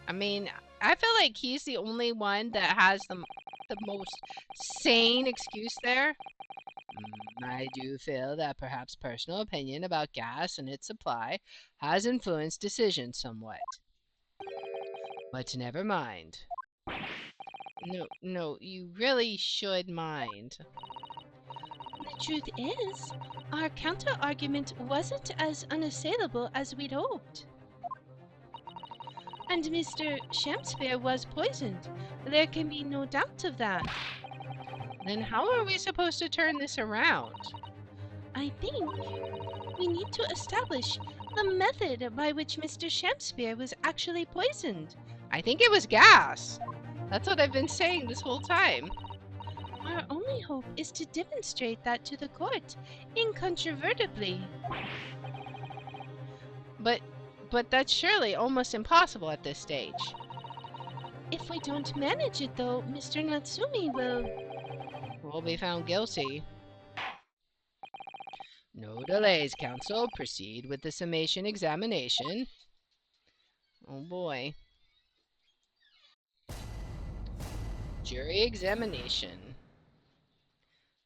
I mean, I feel like he's the only one that has the most sane excuse there. I do feel that perhaps personal opinion about gas and its supply has influenced decisions somewhat. But never mind. No, you really should mind. The truth is, our counter-argument wasn't as unassailable as we'd hoped. And Mr. Shakespeare was poisoned. There can be no doubt of that. Then how are we supposed to turn this around? I think we need to establish the method by which Mr. Shakespeare was actually poisoned. I think it was gas. That's what I've been saying this whole time. Our only hope is to demonstrate that to the court, incontrovertibly. But that's surely almost impossible at this stage. If we don't manage it, though, Mr. Natsumi will be found guilty. No delays, counsel. Proceed with the summation examination. Oh boy. Jury examination.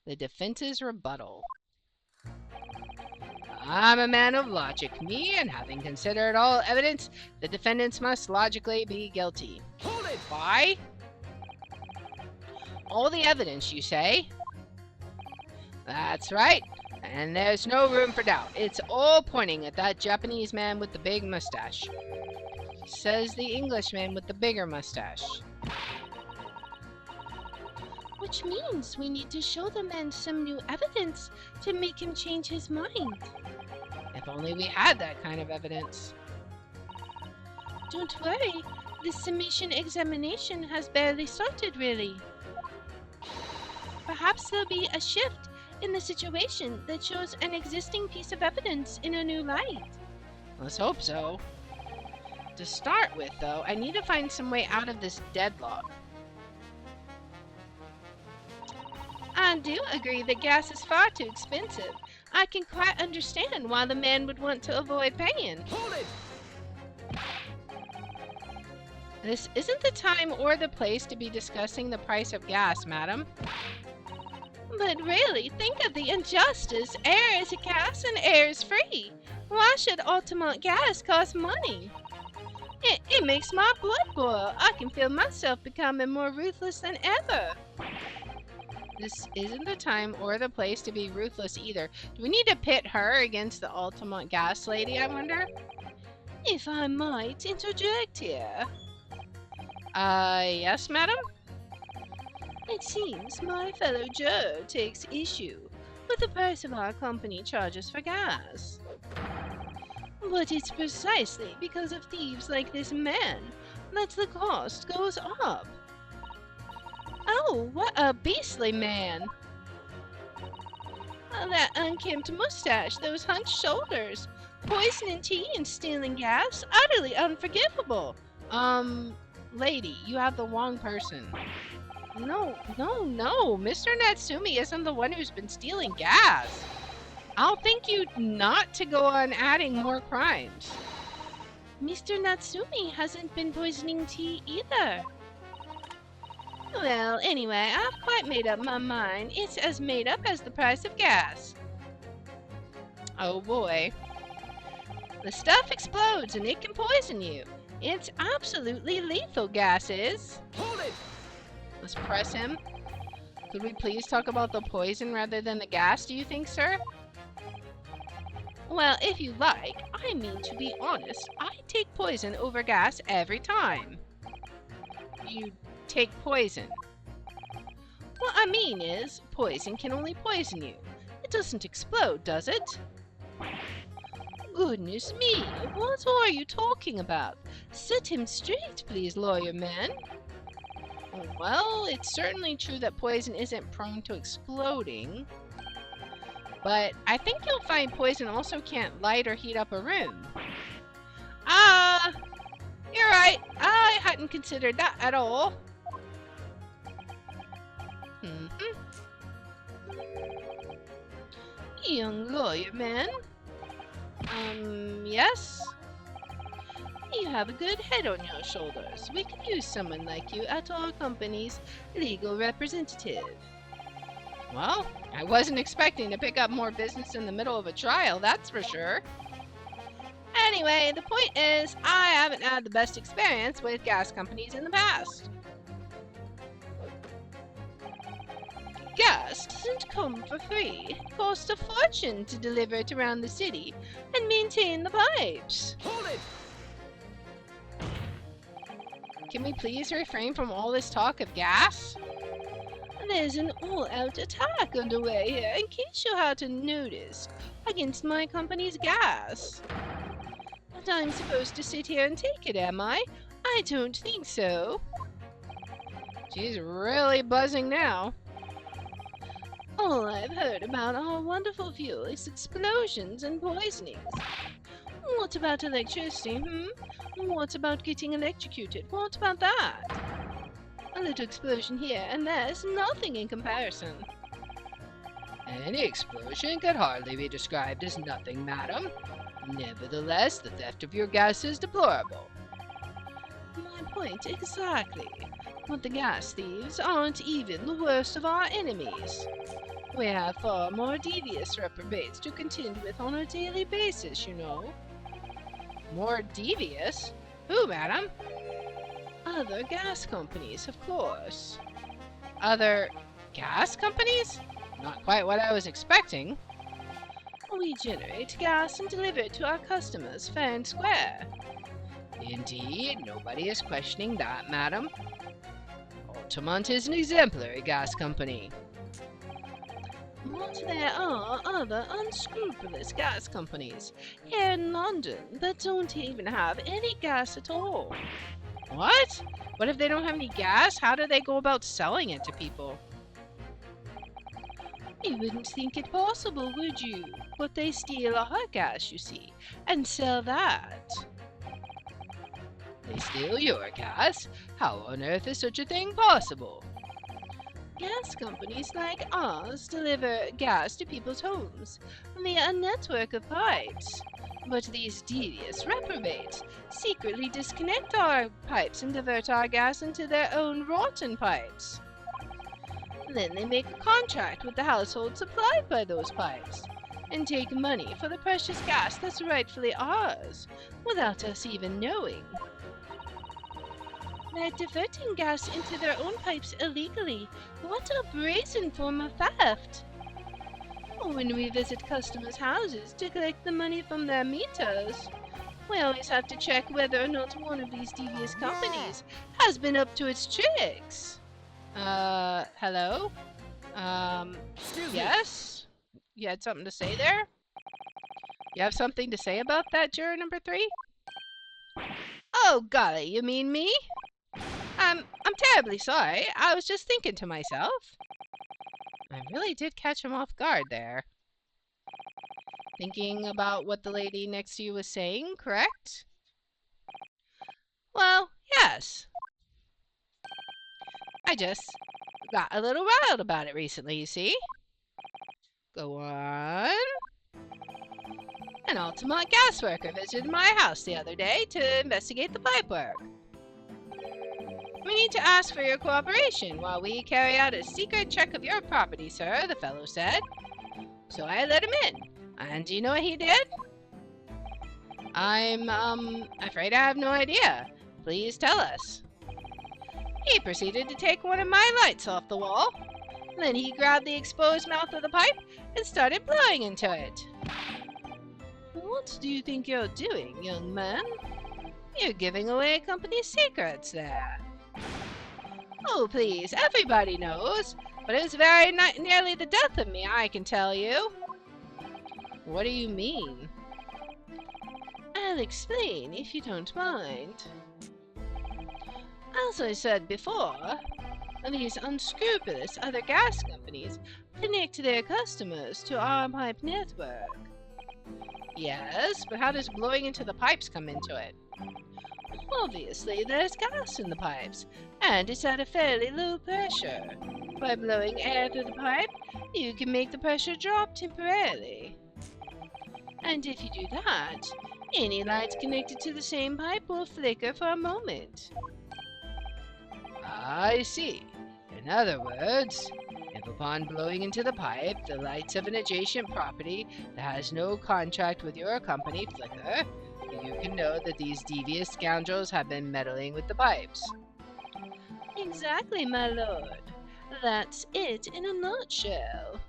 The defense's rebuttal. I'm a man of logic, me, and having considered all evidence, the defendants must logically be guilty. Hold it! Why? All the evidence, you say? That's right, and there's no room for doubt. It's all pointing at that Japanese man with the big mustache. Says the Englishman with the bigger mustache. Which means we need to show the man some new evidence to make him change his mind. If only we had that kind of evidence. Don't worry, the summation examination has barely started, really. Perhaps there'll be a shift in the situation that shows an existing piece of evidence in a new light. Let's hope so. To start with, though, I need to find some way out of this deadlock. I do agree that gas is far too expensive. I can quite understand why the man would want to avoid paying. Hold it! This isn't the time or the place to be discussing the price of gas, madam. But really, think of the injustice. Air is gas and air is free. Why should Altamont gas cost money? It makes my blood boil. I can feel myself becoming more ruthless than ever. This isn't the time or the place to be ruthless either. Do we need to pit her against the Altamont gas lady, I wonder? If I might interject here. Yes, madam? It seems my fellow Joe takes issue with the price of our company charges for gas. But it's precisely because of thieves like this man that the cost goes up. Oh, what a beastly man! That unkempt mustache, those hunched shoulders, poisoning tea and stealing gas, utterly unforgivable. Lady, you have the wrong person. No, Mr. Natsumi isn't the one who's been stealing gas. I'll think you not to go on adding more crimes. Mr. Natsumi hasn't been poisoning tea either. Well, anyway, I've quite made up my mind. It's as made up as the price of gas. Oh boy. The stuff explodes and it can poison you. It's absolutely lethal, gas is. Hold it! Let's press him. Could we please talk about the poison rather than the gas, do you think, sir? Well, if you like, I mean, to be honest, I take poison over gas every time. You take poison? What I mean is, poison can only poison you. It doesn't explode, does it? Goodness me, what are you talking about? Set him straight, please, lawyer man. Well, it's certainly true that poison isn't prone to exploding. But I think you'll find poison also can't light or heat up a room. Ah, you're right. I hadn't considered that at all. Young lawyer man. Yes? You have a good head on your shoulders. We could use someone like you at our company's legal representative. Well, I wasn't expecting to pick up more business in the middle of a trial, that's for sure. Anyway, the point is, I haven't had the best experience with gas companies in the past. Gas doesn't come for free. It costs a fortune to deliver it around the city and maintain the pipes. Hold it! Can we please refrain from all this talk of gas? There's an all-out attack underway here, in case you hadn't noticed, against my company's gas. But I'm supposed to sit here and take it, am I? I don't think so. She's really buzzing now. All I've heard about our wonderful fuel is explosions and poisonings. What about electricity, What about getting electrocuted? What about that? A little explosion here and there's nothing in comparison. Any explosion could hardly be described as nothing, madam. Nevertheless, the theft of your gas is deplorable. My point exactly. But the gas thieves aren't even the worst of our enemies. We have far more devious reprobates to contend with on a daily basis, you know. More devious? Who, madam? Other gas companies, of course. Other gas companies? Not quite what I was expecting. We generate gas and deliver it to our customers fair and square. Indeed, nobody is questioning that, madam. Altamont is an exemplary gas company. But there are other unscrupulous gas companies here in London that don't even have any gas at all. What? What if they don't have any gas? How do they go about selling it to people? You wouldn't think it possible, would you? But they steal our gas, you see, and sell that. They steal your gas? How on earth is such a thing possible? Gas companies like ours deliver gas to people's homes via a network of pipes. But these devious reprobates secretly disconnect our pipes and divert our gas into their own rotten pipes. Then they make a contract with the household supplied by those pipes and take money for the precious gas that's rightfully ours without us even knowing. They're diverting gas into their own pipes illegally. What a brazen form of theft! When we visit customers' houses to collect the money from their meters, we always have to check whether or not one of these devious companies has been up to its tricks. Hello? Excuse me. Yes? You had something to say there? You have something to say about that, juror number 3? Oh, golly, you mean me? I'm terribly sorry. I was just thinking to myself. I really did catch him off guard there. Thinking about what the lady next to you was saying, correct? Well, yes. I just got a little riled about it recently, you see. Go on. An Altamont gas worker visited my house the other day to investigate the pipe work. We need to ask for your cooperation while we carry out a secret check of your property, sir, the fellow said. So I let him in. And do you know what he did? I'm, afraid I have no idea. Please tell us. He proceeded to take one of my lights off the wall. Then he grabbed the exposed mouth of the pipe and started blowing into it. What do you think you're doing, young man? You're giving away company secrets there. Oh, please, everybody knows. But it was very nearly the death of me, I can tell you. What do you mean? I'll explain if you don't mind. As I said before, These unscrupulous other gas companies connect their customers to our pipe network. yes, but how does blowing into the pipes come into it? Obviously, there's gas in the pipes, and it's at a fairly low pressure. By blowing air through the pipe, you can make the pressure drop temporarily. And if you do that, any lights connected to the same pipe will flicker for a moment. I see. In other words, if upon blowing into the pipe, the lights of an adjacent property that has no contract with your company flicker, you can know that these devious scoundrels have been meddling with the pipes. Exactly, my lord. That's it in a nutshell.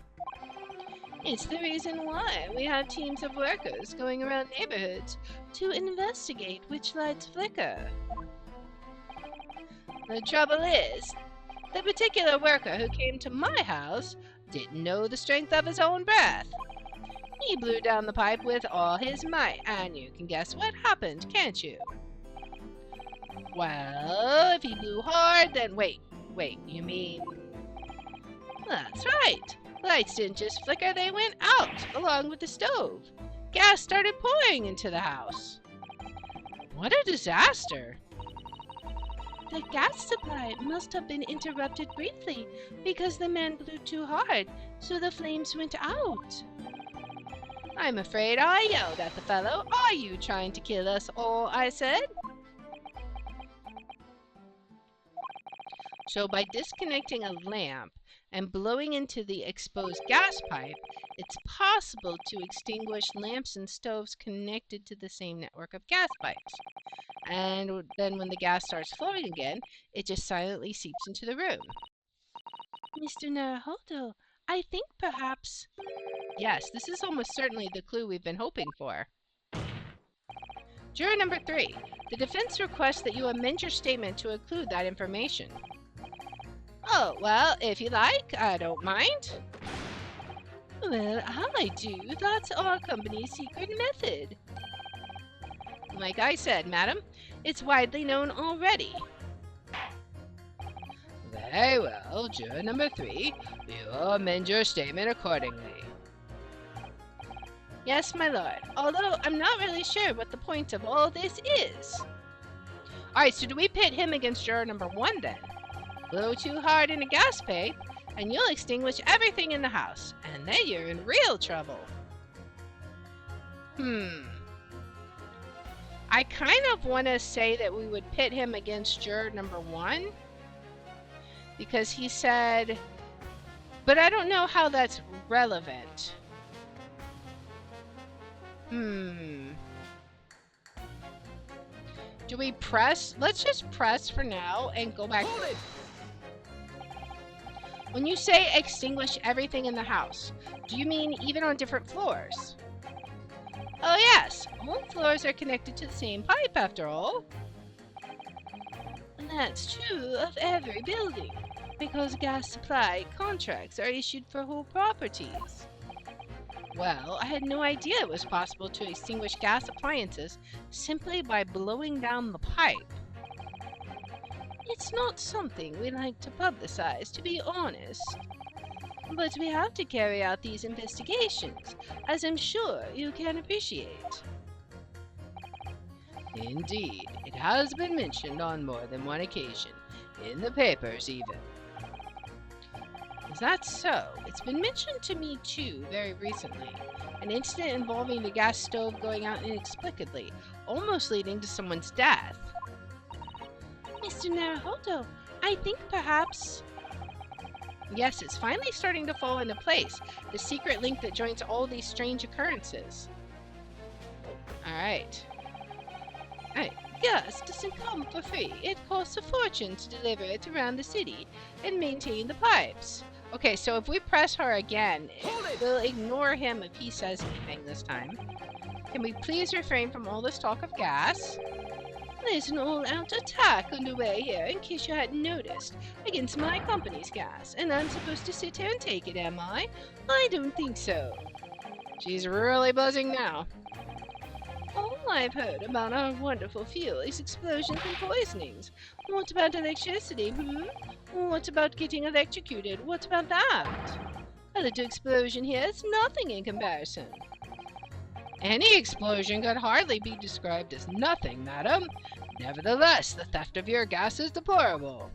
It's the reason why we have teams of workers going around neighborhoods to investigate which lights flicker. The trouble is, the particular worker who came to my house didn't know the strength of his own breath. He blew down the pipe with all his might, and you can guess what happened, can't you? Well, if he blew hard, then wait, you mean... That's right. Lights didn't just flicker, they went out, along with the stove. Gas started pouring into the house. What a disaster! The gas supply must have been interrupted briefly because the man blew too hard, so the flames went out. I'm afraid I yelled at the fellow. Are you trying to kill us all? I said. So by disconnecting a lamp and blowing into the exposed gas pipe, it's possible to extinguish lamps and stoves connected to the same network of gas pipes. And then when the gas starts flowing again, it just silently seeps into the room. Mr. Naruhodo, I think perhaps... Yes, this is almost certainly the clue we've been hoping for. Juror number 3, the defense requests that you amend your statement to include that information. Oh, well, if you like, I don't mind. Well, I do. That's our company's secret method. Like I said, madam, it's widely known already. Very well, juror number 3, you amend your statement accordingly. Yes, my lord, although I'm not really sure what the point of all this is. Alright, so do we pit him against juror number 1 then? Blow too hard in a gas pipe, and you'll extinguish everything in the house, and then you're in real trouble. I kind of want to say that we would pit him against juror number 1, because he said, but I don't know how that's relevant. Do we press? Let's just press for now and go back. When you say extinguish everything in the house, do you mean even on different floors? Oh yes, all floors are connected to the same pipe after all. And that's true of every building, because gas supply contracts are issued for whole properties. Well, I had no idea it was possible to extinguish gas appliances simply by blowing down the pipe. It's not something we like to publicize, to be honest. But we have to carry out these investigations, as I'm sure you can appreciate. Indeed, it has been mentioned on more than one occasion, in the papers even. Is that so? It's been mentioned to me too, very recently. An incident involving the gas stove going out inexplicably, almost leading to someone's death. Mr. Naruhodo, I think perhaps... Yes, it's finally starting to fall into place. The secret link that joins all these strange occurrences. Alright. Gas doesn't come for free. It costs a fortune to deliver it around the city and maintain the pipes. Okay, so if we press her again, we'll ignore him if he says anything this time. Can we please refrain from all this talk of gas? There's an all-out attack underway here, in case you hadn't noticed, against my company's gas, and I'm supposed to sit here and take it, am I? I don't think so. She's really buzzing now. All I've heard about our wonderful fuel is explosions and poisonings. What about electricity, What about getting electrocuted? What about that? A little explosion here is nothing in comparison. Any explosion could hardly be described as nothing, madam. Nevertheless, the theft of your gas is deplorable.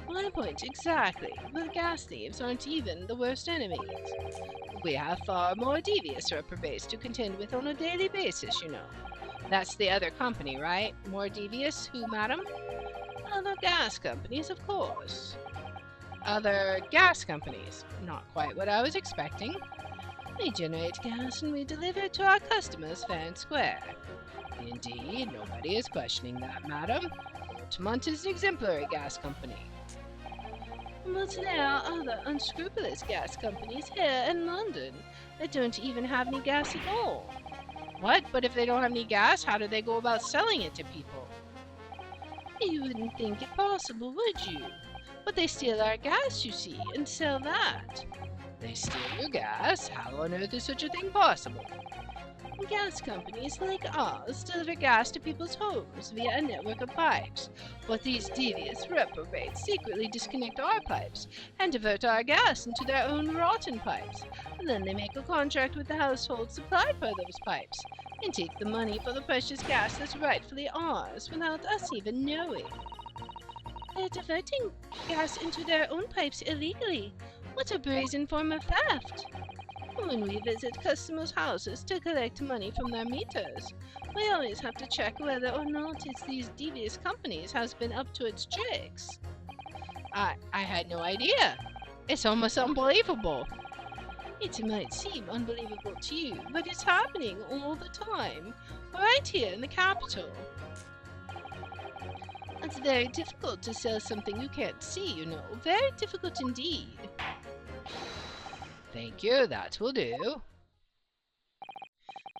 My point exactly. The gas thieves aren't even the worst enemies. We have far more devious reprobates to contend with on a daily basis, you know. That's the other company, right? More devious? Who, madam? Other gas companies, of course. Other gas companies. Not quite what I was expecting. We generate gas and we deliver it to our customers fair and square. Indeed, nobody is questioning that, madam. Altamont is an exemplary gas company. But there are other unscrupulous gas companies here in London that don't even have any gas at all. What? But if they don't have any gas, how do they go about selling it to people? You wouldn't think it possible, would you? But they steal our gas, you see, and sell that. They steal your gas? How on earth is such a thing possible? Gas companies like ours deliver gas to people's homes via a network of pipes, but these devious reprobates secretly disconnect our pipes and divert our gas into their own rotten pipes, and then they make a contract with the household supplied by those pipes, and take the money for the precious gas that's rightfully ours without us even knowing. They're diverting gas into their own pipes illegally. What a brazen form of theft! When we visit customers' houses to collect money from their meters, we always have to check whether or not it's these devious companies has been up to its tricks. I had no idea. It's almost unbelievable. It might seem unbelievable to you, but it's happening all the time, right here in the capital. It's very difficult to sell something you can't see, you know. Very difficult indeed. Thank you, that will do.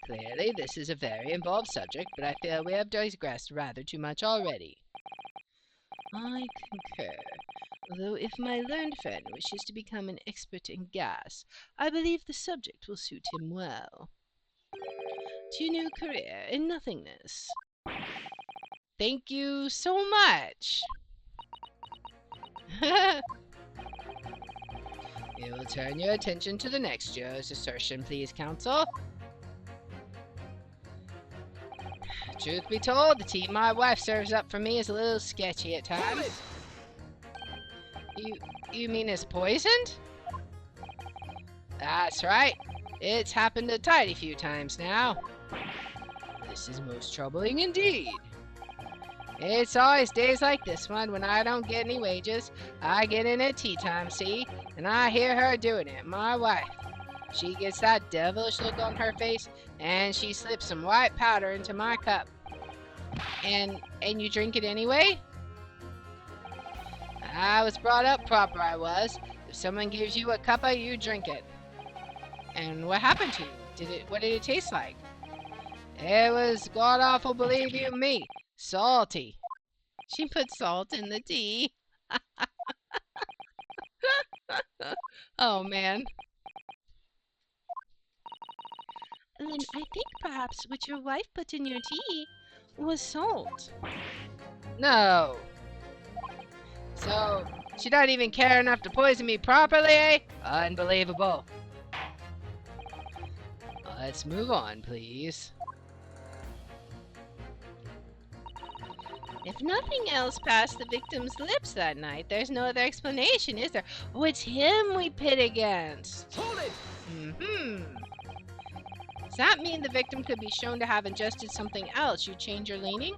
Clearly, this is a very involved subject, but I feel we have digressed rather too much already. I concur. Although if my learned friend wishes to become an expert in gas, I believe the subject will suit him well. To your new career in nothingness. Thank you so much. We will turn your attention to the next juror's assertion, please, counsel. Truth be told, the tea my wife serves up for me is a little sketchy at times. You mean it's poisoned? That's right. It's happened a tidy few times now. This is most troubling indeed. It's always days like this one when I don't get any wages. I get in at tea time, see? And I hear her doing it, my wife. She gets that devilish look on her face, and she slips some white powder into my cup. And you drink it anyway? I was brought up proper, I was. If someone gives you a cuppa, you drink it. And what happened to you? What did it taste like? It was god-awful, believe you me. Salty. She put salt in the tea. Oh, man. Then I think perhaps what your wife put in your tea was salt. No. So, she don't even care enough to poison me properly, eh? Unbelievable. Let's move on, please. If nothing else passed the victim's lips that night, there's no other explanation, is there? Oh, it's him we pit against. Hold it! Does that mean the victim could be shown to have ingested something else? You change your leaning?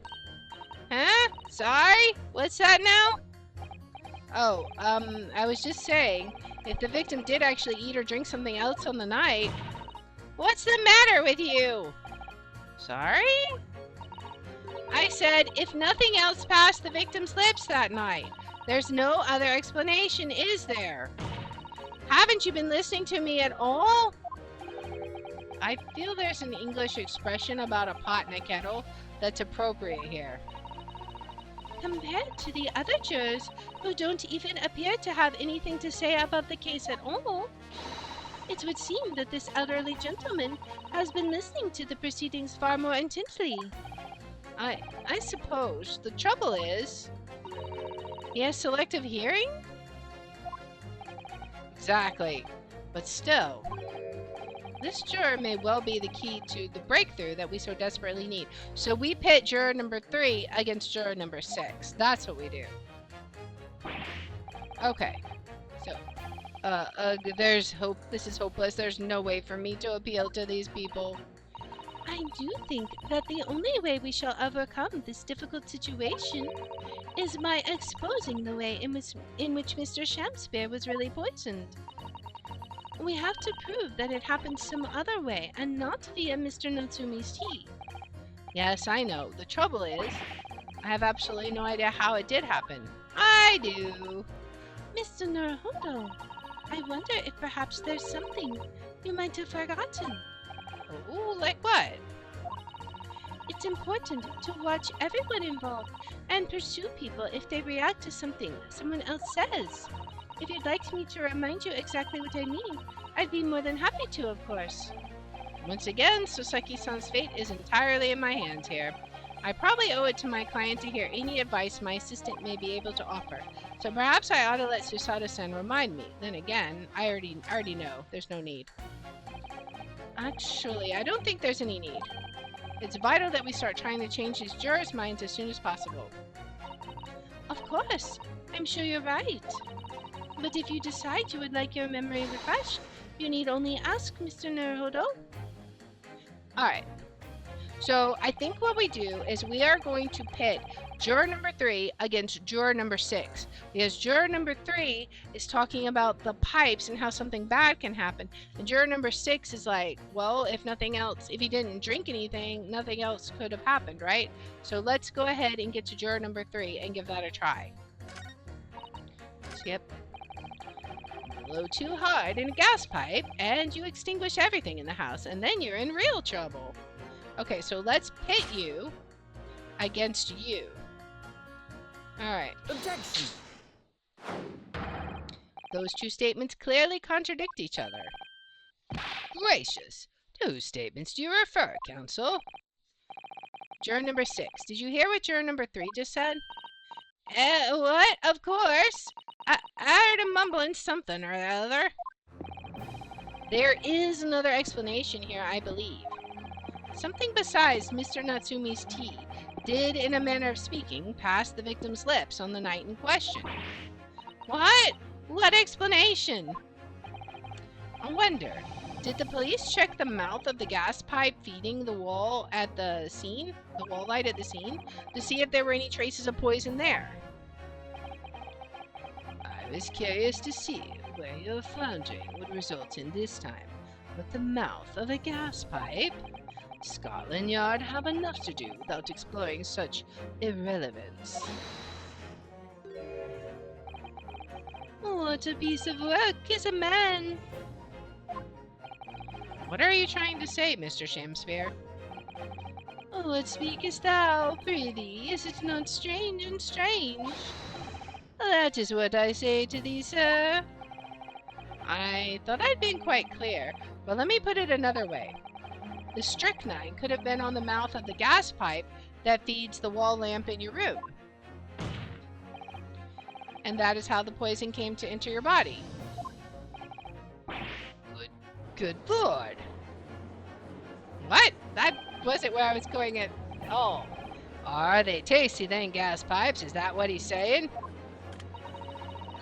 Huh? Sorry? What's that now? Oh, I was just saying, if the victim did actually eat or drink something else on the night... What's the matter with you? Sorry? I said, if nothing else passed the victim's lips that night. There's no other explanation, is there? Haven't you been listening to me at all? I feel there's an English expression about a pot and a kettle. that's appropriate here? Compared to the other jurors, who don't even appear to have anything to say about the case at all, it would seem that this elderly gentleman has been listening to the proceedings far more intently. I suppose the trouble is he has selective hearing? Exactly. But still, this juror may well be the key to the breakthrough that we so desperately need. So we pit juror number 3 against juror number 6. That's what we do. Okay. So, there's hope. This is hopeless. There's no way for me to appeal to these people. I do think that the only way we shall overcome this difficult situation is by exposing the way in which Mr. Shakespeare was really poisoned. We have to prove that it happened some other way and not via Mr. Natsumi's tea. Yes, I know. The trouble is, I have absolutely no idea how it did happen. I do. Mr. Naruhodo, I wonder if perhaps there's something you might have forgotten. Oh, like what? It's important to watch everyone involved and pursue people if they react to something someone else says. If you'd like me to remind you exactly what I mean, I'd be more than happy to, of course. Once again, Soseki-san's fate is entirely in my hands here. I probably owe it to my client to hear any advice my assistant may be able to offer, so perhaps I ought to let Susada-san remind me. Then again, I already know. There's no need. Actually, I don't think there's any need. It's vital that we start trying to change these jurors' minds as soon as possible. Of course, I'm sure you're right. But if you decide you would like your memory refreshed, you need only ask Mr. Naruhodo. Alright. So, I think what we do is we are going to pit juror number 3 against juror number 6. Because juror number 3 is talking about the pipes and how something bad can happen. And juror number 6 is like, well, if nothing else, if he didn't drink anything, nothing else could have happened, right? So let's go ahead and get to juror number 3 and give that a try. Skip. Blow too hard in a gas pipe and you extinguish everything in the house and then you're in real trouble. Okay, so let's pit you against you. Alright. Objection! Those two statements clearly contradict each other. Gracious! To whose statements do you refer, counsel? Juror number 6. Did you hear what juror number 3 just said? What? Of course! I heard him mumbling something or the other. There is another explanation here, I believe. Something besides Mr. Natsumi's tea did, in a manner of speaking, pass the victim's lips on the night in question. What? What explanation? I wonder, did the police check the mouth of the gas pipe feeding the wall at the scene, the wall light at the scene, to see if there were any traces of poison there? I was curious to see where your floundering would result in this time, but the mouth of a gas pipe? Scotland Yard have enough to do without exploring such irrelevance. What a piece of work is a man! What are you trying to say, Mr. Shakespeare? What speakest thou, prithee? Is it not strange and strange? That is what I say to thee, sir. I thought I'd been quite clear, but let me put it another way. The strychnine could have been on the mouth of the gas pipe that feeds the wall lamp in your room. And that is how the poison came to enter your body. Good lord. What? That wasn't where I was going at all. Are they tasty then, gas pipes? Is that what he's saying?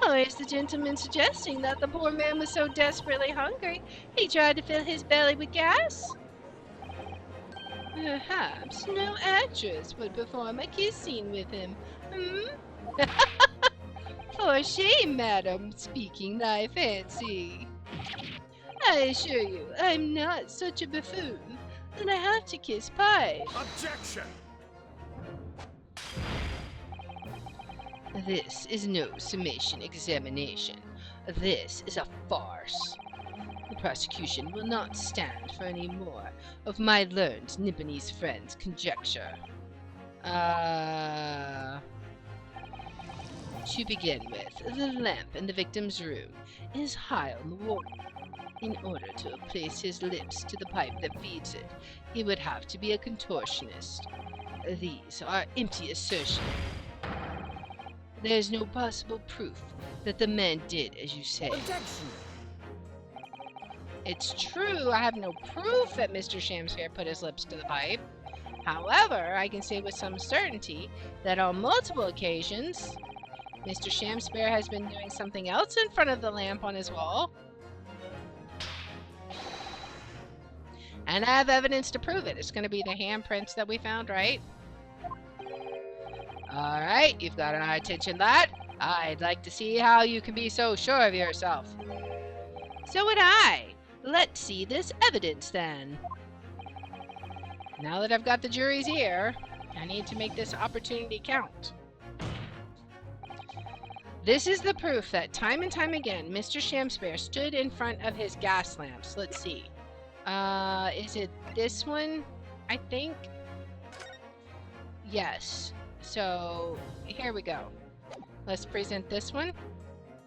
Or is the gentleman suggesting that the poor man was so desperately hungry he tried to fill his belly with gas? Perhaps no actress would perform a kiss scene with him, For shame, madam, speaking thy fancy. I assure you, I'm not such a buffoon that I have to kiss pies. Objection! This is no summation examination. This is a farce. The prosecution will not stand for any more of my learned Nipponese friend's conjecture. To begin with, the lamp in the victim's room is high on the wall. In order to place his lips to the pipe that feeds it, he would have to be a contortionist. These are empty assertions. There's no possible proof that the man did as you say. Objection! It's true, I have no proof that Mr. Shamsfair put his lips to the pipe. However, I can say with some certainty that on multiple occasions, Mr. Shamsfair has been doing something else in front of the lamp on his wall. And I have evidence to prove it. It's going to be the handprints that we found, right? Alright, you've got our attention, lad. I'd like to see how you can be so sure of yourself. So would I. Let's see this evidence then. Now that I've got the jury's ear, I need to make this opportunity count. This is the proof that time and time again, Mr. Shamsfair stood in front of his gas lamps. Let's see. Is it this one? I think. Yes. So, here we go. Let's present this one.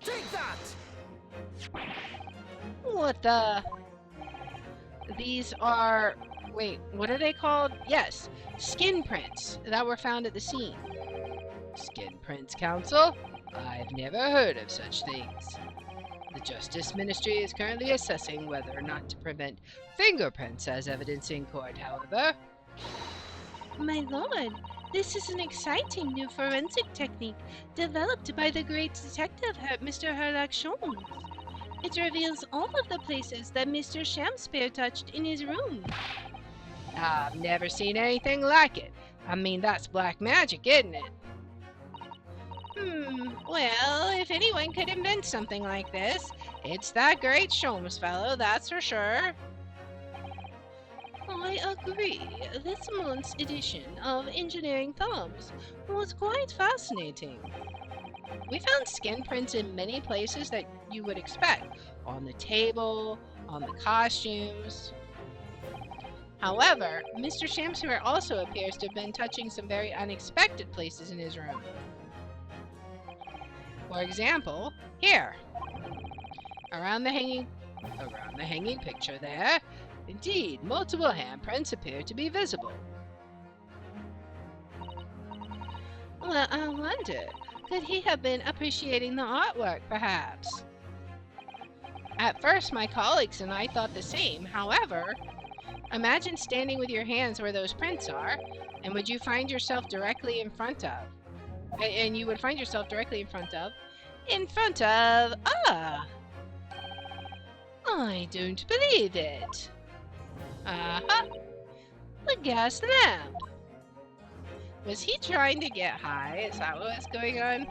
Take that! What the? These are... Wait, what are they called? Yes, skin prints that were found at the scene. Skin prints, counsel? I've never heard of such things. The Justice Ministry is currently assessing whether or not to prevent fingerprints as evidence in court, however. My lord, this is an exciting new forensic technique developed by the great detective Mr. Herlock Sholmes. It reveals all of the places that Mr. Shamsfair touched in his room. I've never seen anything like it. I mean, that's black magic, isn't it? Well, if anyone could invent something like this, it's that great Sholmes fellow, that's for sure. I agree. This month's edition of Engineering Thumbs was quite fascinating. We found skin prints in many places that you would expect. On the table, on the costumes. However, Mr. Shamsfair also appears to have been touching some very unexpected places in his room. For example, here. Around the hanging picture there, indeed, multiple handprints appear to be visible. Well, I wonder, could he have been appreciating the artwork, perhaps? At first, my colleagues and I thought the same. However, imagine standing with your hands where those prints are, and would you find yourself directly in front of? And you would find yourself directly in front of, I don't believe it. The gas lamp. Was he trying to get high? Is that what was going on?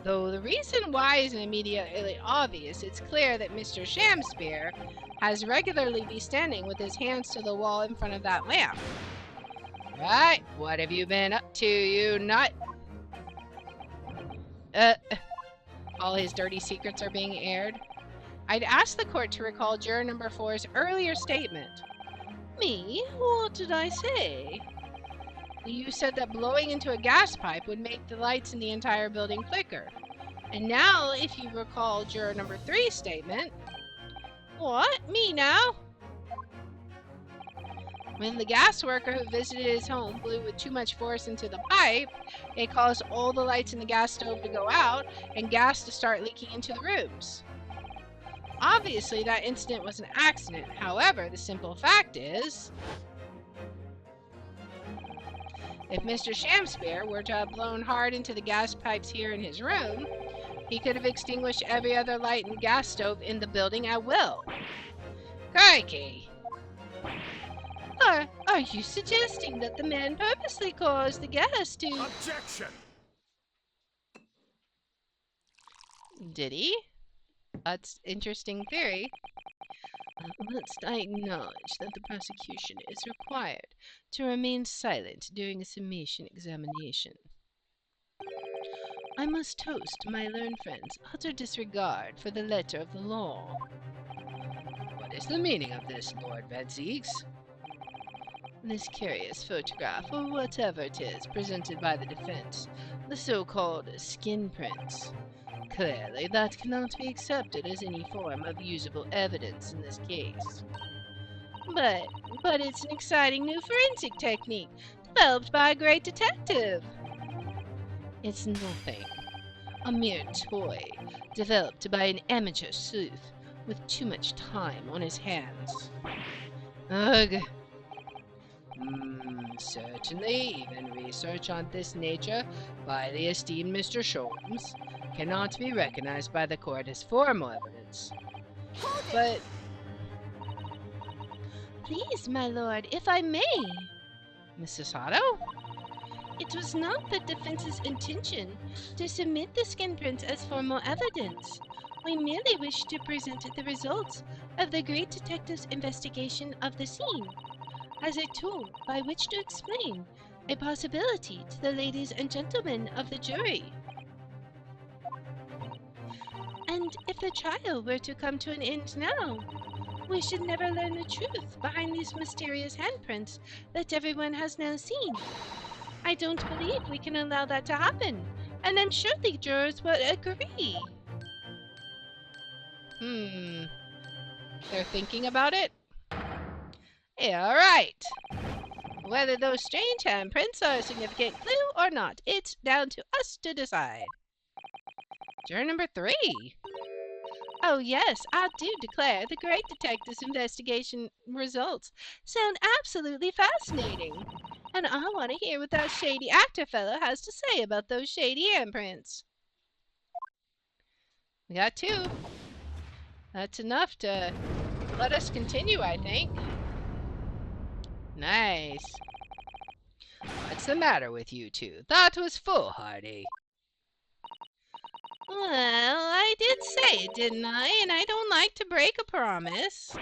Though the reason why isn't immediately obvious, it's clear that Mr. Shamsfair has regularly been standing with his hands to the wall in front of that lamp. Right, what have you been up to, you nut? All his dirty secrets are being aired. I'd asked the court to recall juror number 4's earlier statement. Me? What did I say? You said that blowing into a gas pipe would make the lights in the entire building flicker. And now, if you recall juror number 3's statement... What? Me now? When the gas worker who visited his home blew with too much force into the pipe, it caused all the lights in the gas stove to go out and gas to start leaking into the rooms. Obviously, that incident was an accident. However, the simple fact is, if Mr. Shamsfair were to have blown hard into the gas pipes here in his room, he could have extinguished every other light and gas stove in the building at will. Crikey! Are you suggesting that the man purposely caused the gas to... Objection! Did he? That's interesting theory. Must I acknowledge that the prosecution is required to remain silent during a summation examination. I must toast my learned friend's utter disregard for the letter of the law. What is the meaning of this, Lord Van Zieks? This curious photograph, or whatever it is, presented by the defense, the so-called skin prints. Clearly, that cannot be accepted as any form of usable evidence in this case. But it's an exciting new forensic technique, developed by a great detective. It's nothing. A mere toy, developed by an amateur sleuth with too much time on his hands. Ugh. Certainly, even research on this nature by the esteemed Mr. Sholmes cannot be recognized by the court as formal evidence. But, Please, my lord, if I may. Mrs. Otto? It was not the defense's intention to submit the skin prints as formal evidence. We merely wish to present the results of the great detective's investigation of the scene as a tool by which to explain a possibility to the ladies and gentlemen of the jury. And if the trial were to come to an end now, we should never learn the truth behind these mysterious handprints that everyone has now seen. I don't believe we can allow that to happen, and I'm sure the jurors will agree. They're thinking about it? Yeah, right. Whether those strange handprints are a significant clue or not, it's down to us to decide. Juror number 3. Oh yes, I do declare the great detective's investigation results sound absolutely fascinating. And I want to hear what that shady actor fellow has to say about those shady handprints. We got 2. That's enough to let us continue, I think. Nice. What's the matter with you two? That was foolhardy. Well, I did say it, didn't I? And I don't like to break a promise.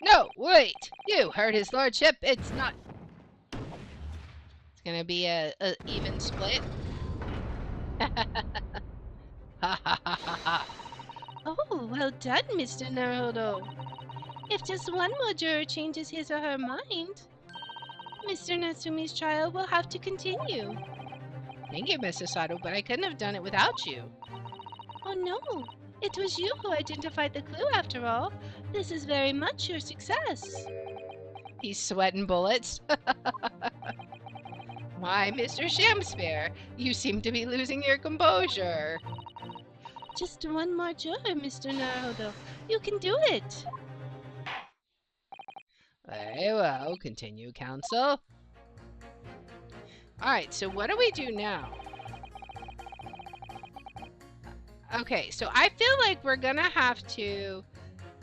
No, wait! You heard his lordship. It's not... It's gonna be a even split. Oh, well done, Mr. Naruto. If just one more juror changes his or her mind, Mr. Natsumi's trial will have to continue. Thank you, Mrs. Sato, but I couldn't have done it without you. Oh no, it was you who identified the clue after all. This is very much your success. He's sweating bullets. Why, Mr. Shakespeare, you seem to be losing your composure. Just one more juror, Mr. Naruto. You can do it. Very well, continue, counsel. Alright, so what do we do now? Okay, so I feel like we're gonna have to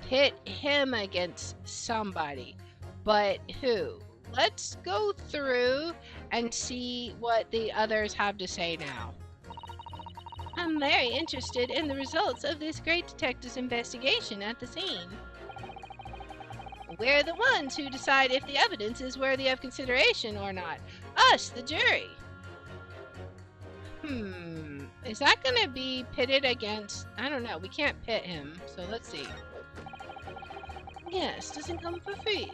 pit him against somebody. But who? Let's go through and see what the others have to say now. I'm very interested in the results of this great detective's investigation at the scene. We're the ones who decide if the evidence is worthy of consideration or not. Us, the jury. Is that gonna be pitted against... I don't know, we can't pit him, so let's see. Yes, doesn't come for free.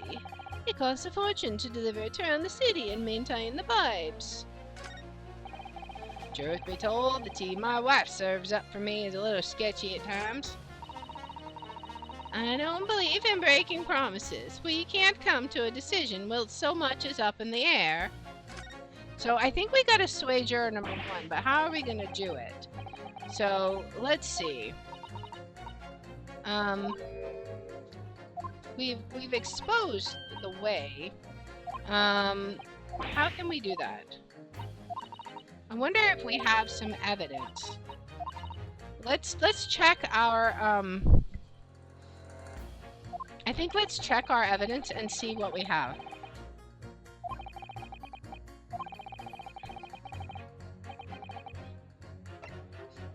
It costs a fortune to deliver it around the city and maintain the pipes. Truth be told, the tea my wife serves up for me is a little sketchy at times. I don't believe in breaking promises. We can't come to a decision while so much is up in the air. So I think we gotta sway juror number 1, but how are we gonna do it? So let's see. We've exposed the way. How can we do that? I wonder if we have some evidence. Let's check our I think let's check our evidence and see what we have.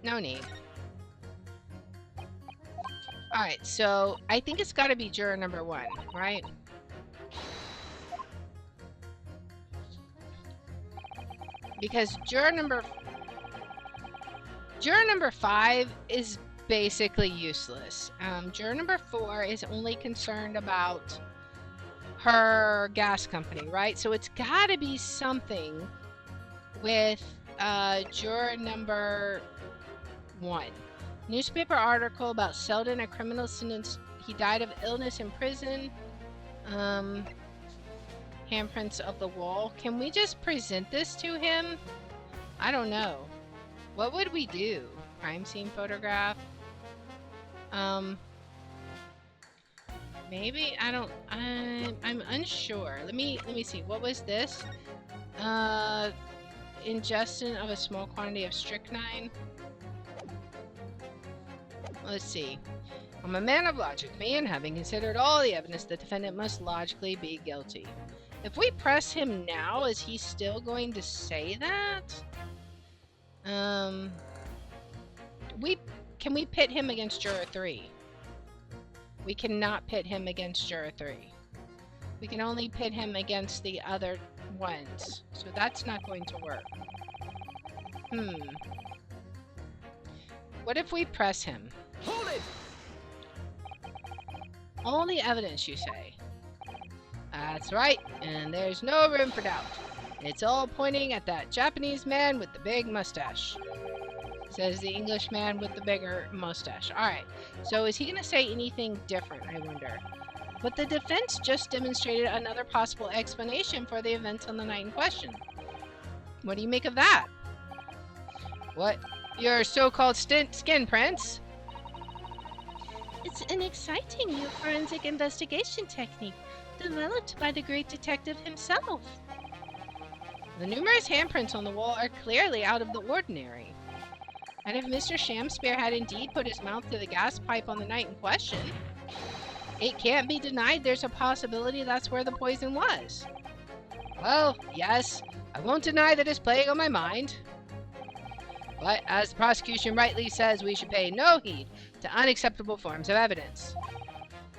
No need. Alright, so I think it's gotta be juror number 1, right? Because juror number 5 is basically useless. Juror number 4 is only concerned about her gas company, right? So it's got to be something with juror number 1. Newspaper article about Selden, a criminal sentence. He died of illness in prison. Handprints of the wall. Can we just present this to him? I don't know. What would we do? Crime scene photograph? Maybe I'm unsure. Let me see. What was this? Ingestion of a small quantity of strychnine. Let's see. I'm a man of logic, and having considered all the evidence, the defendant must logically be guilty. If we press him now, is he still going to say that? Can we pit him against juror 3? We cannot pit him against juror 3. We can only pit him against the other ones. So that's not going to work. What if we press him? Hold it! Only evidence, you say? That's right, and there's no room for doubt. It's all pointing at that Japanese man with the big mustache. Says the English man with the bigger mustache. Alright, so is he going to say anything different, I wonder? But the defense just demonstrated another possible explanation for the events on the night in question. What do you make of that? What? Your so-called skin prints? It's an exciting new forensic investigation technique developed by the great detective himself. The numerous handprints on the wall are clearly out of the ordinary. And if Mr. Shamspeare had indeed put his mouth to the gas pipe on the night in question, it can't be denied there's a possibility that's where the poison was. Well, yes, I won't deny that it's playing on my mind. But as the prosecution rightly says, we should pay no heed to unacceptable forms of evidence.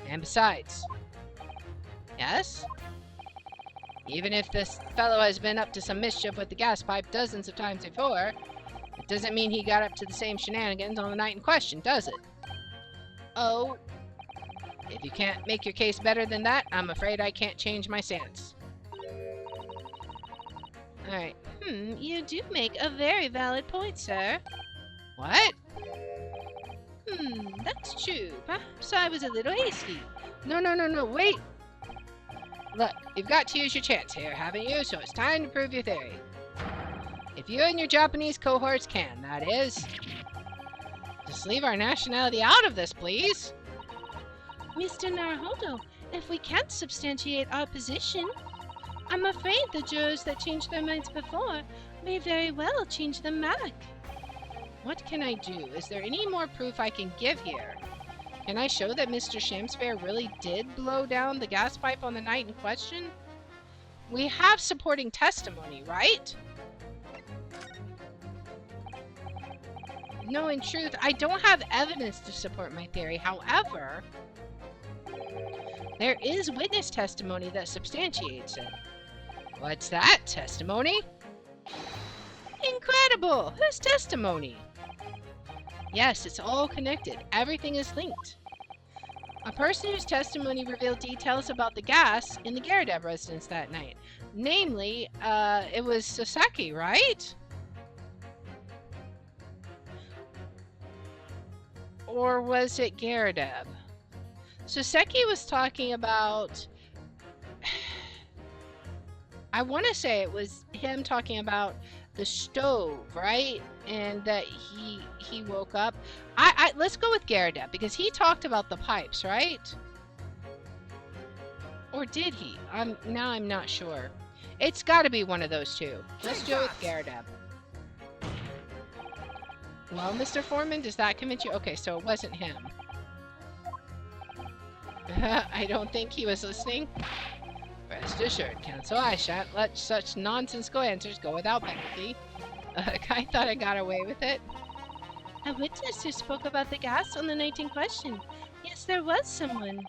And besides, yes? Even if this fellow has been up to some mischief with the gas pipe dozens of times before, it doesn't mean he got up to the same shenanigans on the night in question, does it? Oh, if you can't make your case better than that, I'm afraid I can't change my stance. Alright. You do make a very valid point, sir. What? That's true. Perhaps I was a little hasty. No, wait! Look, you've got to use your chance here, haven't you? So it's time to prove your theory. If you and your Japanese cohorts can, that is. Just leave our nationality out of this, please. Mr. Naruhodo, if we can't substantiate our position, I'm afraid the jurors that changed their minds before may very well change them back. What can I do? Is there any more proof I can give here? Can I show that Mr. Shamspeare really did blow down the gas pipe on the night in question? We have supporting testimony, right? No, in truth, I don't have evidence to support my theory. However, there is witness testimony that substantiates it. What's that? Testimony? Incredible! Whose testimony? Yes, it's all connected. Everything is linked. A person whose testimony revealed details about the gas in the Garadeb residence that night. Namely, it was Sasaki, right? Or was it Garadeb? Saseki was talking about... I want to say it was him talking about the stove, right? And that he woke up. Let's go with Garadeb, because he talked about the pipes, right? Or did he? I'm not sure. It's got to be one of those two. Let's go with Garadeb. Well, Mr. Foreman, does that convince you? Okay, so it wasn't him. I don't think he was listening. Rest assured, Counsel, I shan't let such nonsensical answers go without penalty. I thought I got away with it. A witness who spoke about the gas on the night in question. Yes, there was someone.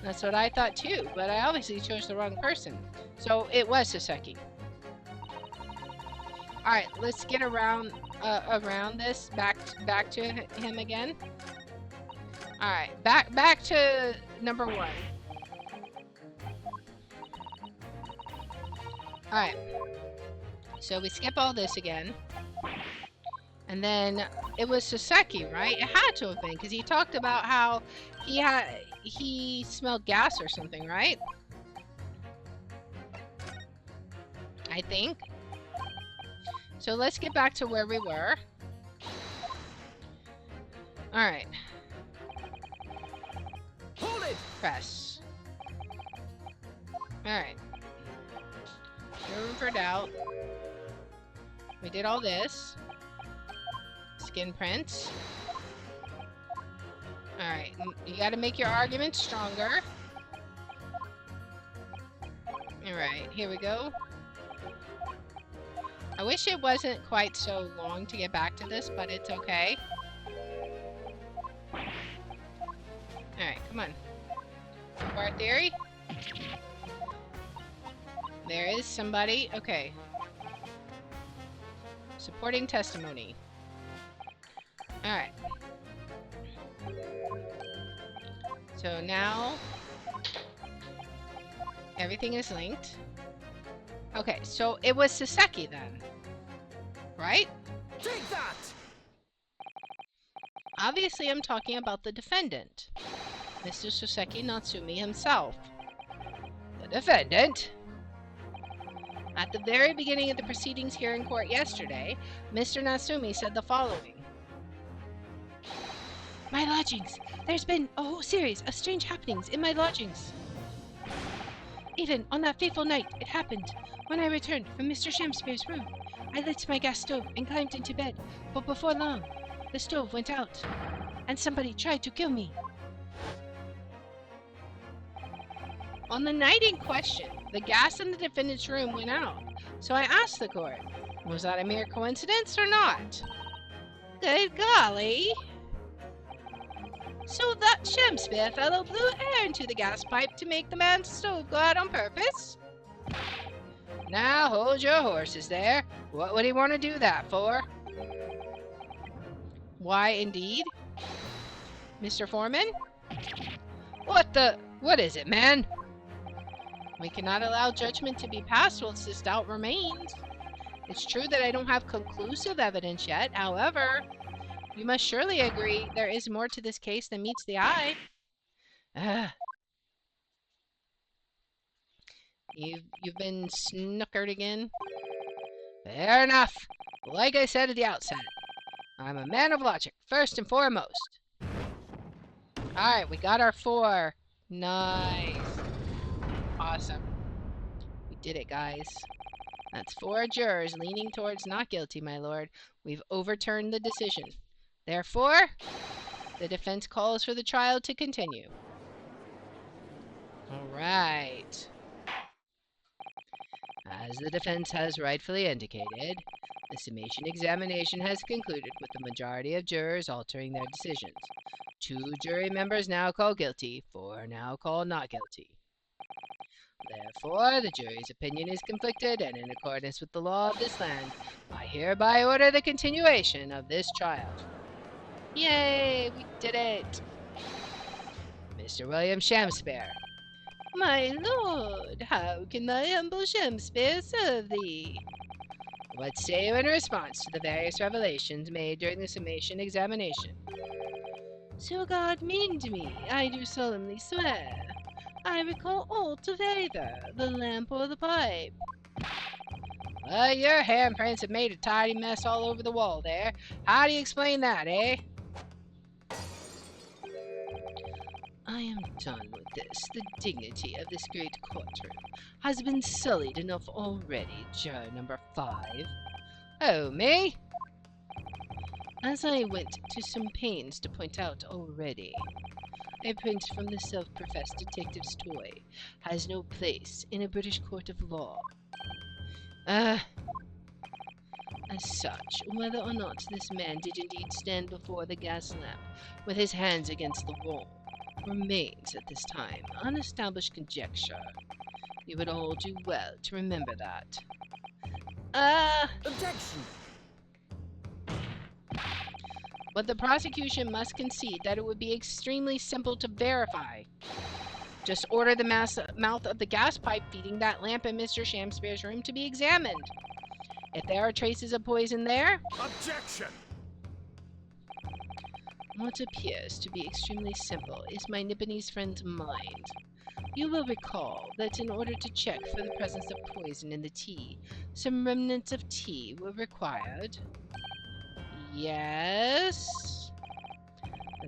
That's what I thought too, but I obviously chose the wrong person. So it was Saseki. Alright, let's get around this, back to him again. Alright, back to number 1. Alright. So we skip all this again. And then it was Soseki, right? It had to have been, because he talked about how he smelled gas or something, right? I think. So let's get back to where we were. Alright. Hold it! Press. Alright. No room for doubt. We did all this. Skin prints. Alright, you gotta make your argument stronger. Alright, here we go. I wish it wasn't quite so long to get back to this, but it's okay. Alright, come on. For our theory. There is somebody. Okay. Supporting testimony. Alright. So now everything is linked. Okay, so it was Soseki then. Right? Take that! Obviously I'm talking about the defendant. Mr. Soseki Natsumi himself. The defendant? At the very beginning of the proceedings here in court yesterday, Mr. Natsumi said the following. My lodgings. There's been a whole series of strange happenings in my lodgings. Even on that fateful night, it happened. When I returned from Mr. Shakespeare's room, I lit my gas stove and climbed into bed, but before long, the stove went out, and somebody tried to kill me. On the night in question, the gas in the defendant's room went out. So I asked the court, was that a mere coincidence or not? Good golly! So that Shakespeare fellow blew air into the gas pipe to make the man's stove go out on purpose? Now hold your horses there. What would he want to do that for? Why indeed? Mr. Foreman? What is it, man? We cannot allow judgment to be passed whilst this doubt remains. It's true that I don't have conclusive evidence yet, however, you must surely agree there is more to this case than meets the eye. You've been snookered again? Fair enough. Like I said at the outset, I'm a man of logic, first and foremost. Alright, we got our 4. Nice. Awesome. We did it, guys. That's 4 jurors leaning towards not guilty, my lord. We've overturned the decision. Therefore, the defense calls for the trial to continue. Alright. As the defense has rightfully indicated, the summation examination has concluded with the majority of jurors altering their decisions. 2 jury members now call guilty, 4 now call not guilty. Therefore, the jury's opinion is conflicted, and in accordance with the law of this land, I hereby order the continuation of this trial. Yay! We did it! Mr. William Shakespeare. My lord, how can thy humble Shakespeare serve thee? What say you in response to the various revelations made during the summation examination? So God meaned me, I do solemnly swear. I recall all to favour, the lamp or the pipe. Your handprints have made a tidy mess all over the wall there. How do you explain that, eh? I am done with this. The dignity of this great courtroom has been sullied enough already, juror number 5. Oh, me? As I went to some pains to point out already, a print from the self-professed detective's toy has no place in a British court of law. As such, whether or not this man did indeed stand before the gas lamp with his hands against the wall remains at this time unestablished conjecture. You would all do well to remember that. Objection! But the prosecution must concede that it would be extremely simple to verify. Just order the mouth of the gas pipe feeding that lamp in Mr. Shamspeare's room to be examined. If there are traces of poison there, Objection! what appears to be extremely simple is my Nipponese friend's mind. You will recall that in order to check for the presence of poison in the tea, some remnants of tea were required. Yes?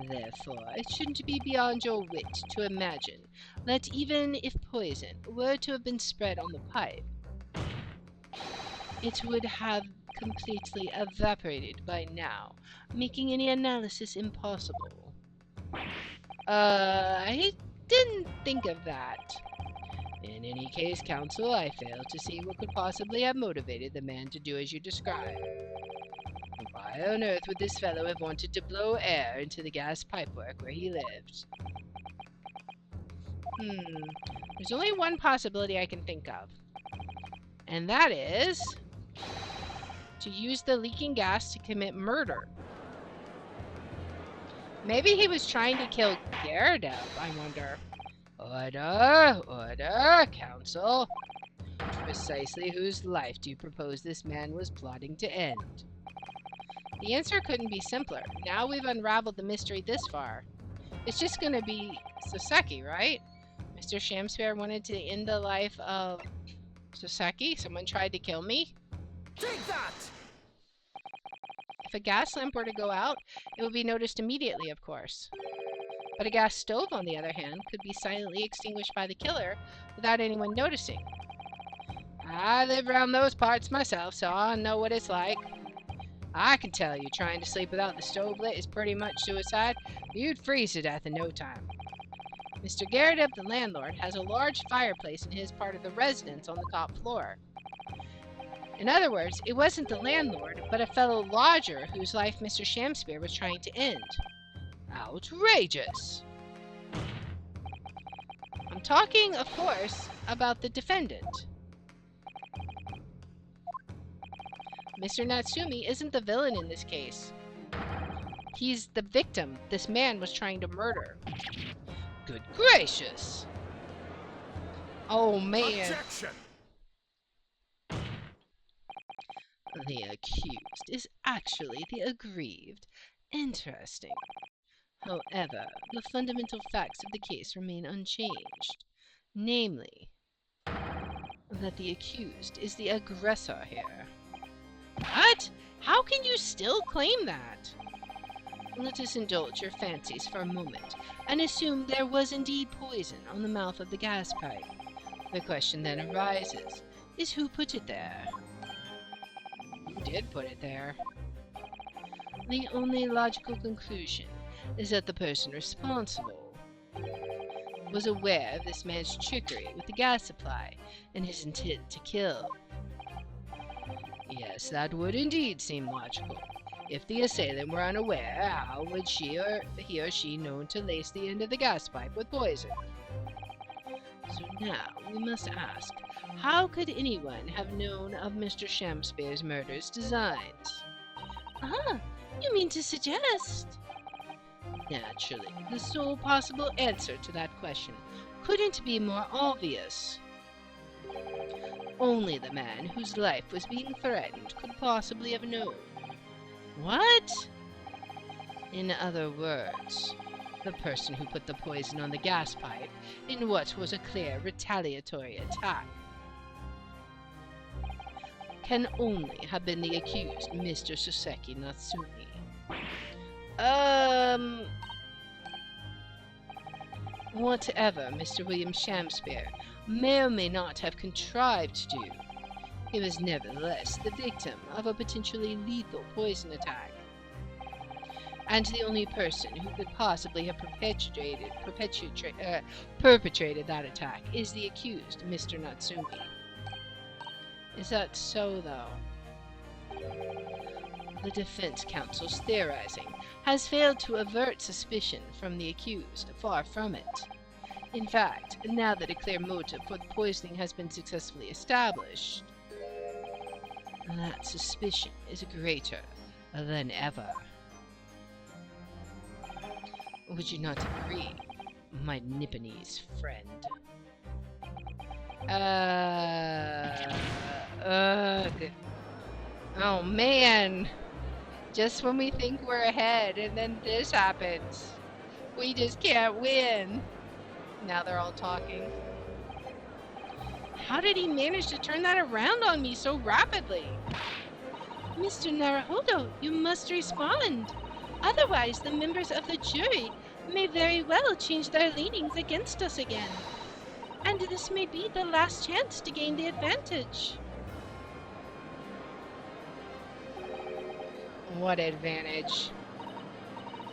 Therefore, it shouldn't be beyond your wit to imagine that even if poison were to have been spread on the pipe, it would have completely evaporated by now, making any analysis impossible. I didn't think of that. In any case, counsel, I fail to see what could possibly have motivated the man to do as you describe. Why on earth would this fellow have wanted to blow air into the gas pipework where he lived? There's only one possibility I can think of. And that is to use the leaking gas to commit murder. Maybe he was trying to kill Gyarados, I wonder. Order, counsel. Precisely whose life do you propose this man was plotting to end? The answer couldn't be simpler. Now we've unraveled the mystery this far. It's just gonna be Soseki, right? Mr. Shamspare wanted to end the life of Soseki? Someone tried to kill me? Take that! If a gas lamp were to go out, it would be noticed immediately, of course. But a gas stove, on the other hand, could be silently extinguished by the killer without anyone noticing. I live around those parts myself, so I know what it's like. I can tell you, trying to sleep without the stove lit is pretty much suicide. You'd freeze to death in no time. Mr. Gyarados, the landlord, has a large fireplace in his part of the residence on the top floor. In other words, it wasn't the landlord, but a fellow lodger whose life Mr. Shamspare was trying to end. Outrageous! I'm talking, of course, about the defendant. Mr. Natsumi isn't the villain in this case. He's the victim this man was trying to murder. Good gracious! Oh man! Objection! The accused is actually the aggrieved. Interesting. However, the fundamental facts of the case remain unchanged. Namely, that the accused is the aggressor here. What? How can you still claim that? Let us indulge your fancies for a moment and assume there was indeed poison on the mouth of the gas pipe. The question then arises, is who put it there? Who did put it there? The only logical conclusion is that the person responsible was aware of this man's trickery with the gas supply and his intent to kill. Yes, that would indeed seem logical. If the assailant were unaware, how would he or she known to lace the end of the gas pipe with poison? So now we must ask, how could anyone have known of Mr. Shamspeare's murderous designs? Ah, you mean to suggest? Naturally, the sole possible answer to that question couldn't be more obvious. Only the man whose life was being threatened could possibly have known. What? In other words, the person who put the poison on the gas pipe in what was a clear retaliatory attack can only have been the accused, Mr. Soseki Natsumi. Whatever Mr. William Shamspare may or may not have contrived to do, he was nevertheless the victim of a potentially lethal poison attack. And the only person who could possibly have perpetrated that attack is the accused, Mr. Natsumi. Is that so, though? The defense counsel's theorizing has failed to avert suspicion from the accused, far from it. In fact, now that a clear motive for the poisoning has been successfully established, that suspicion is greater than ever. Would you not agree? my Nipponese friend. Ugh. Oh man! Just when we think we're ahead, and then this happens. We just can't win. Now they're all talking. How did he manage to turn that around on me so rapidly? Mr. Naruhodo, you must respond. Otherwise, the members of the jury may very well change their leanings against us again. And this may be the last chance to gain the advantage. What advantage?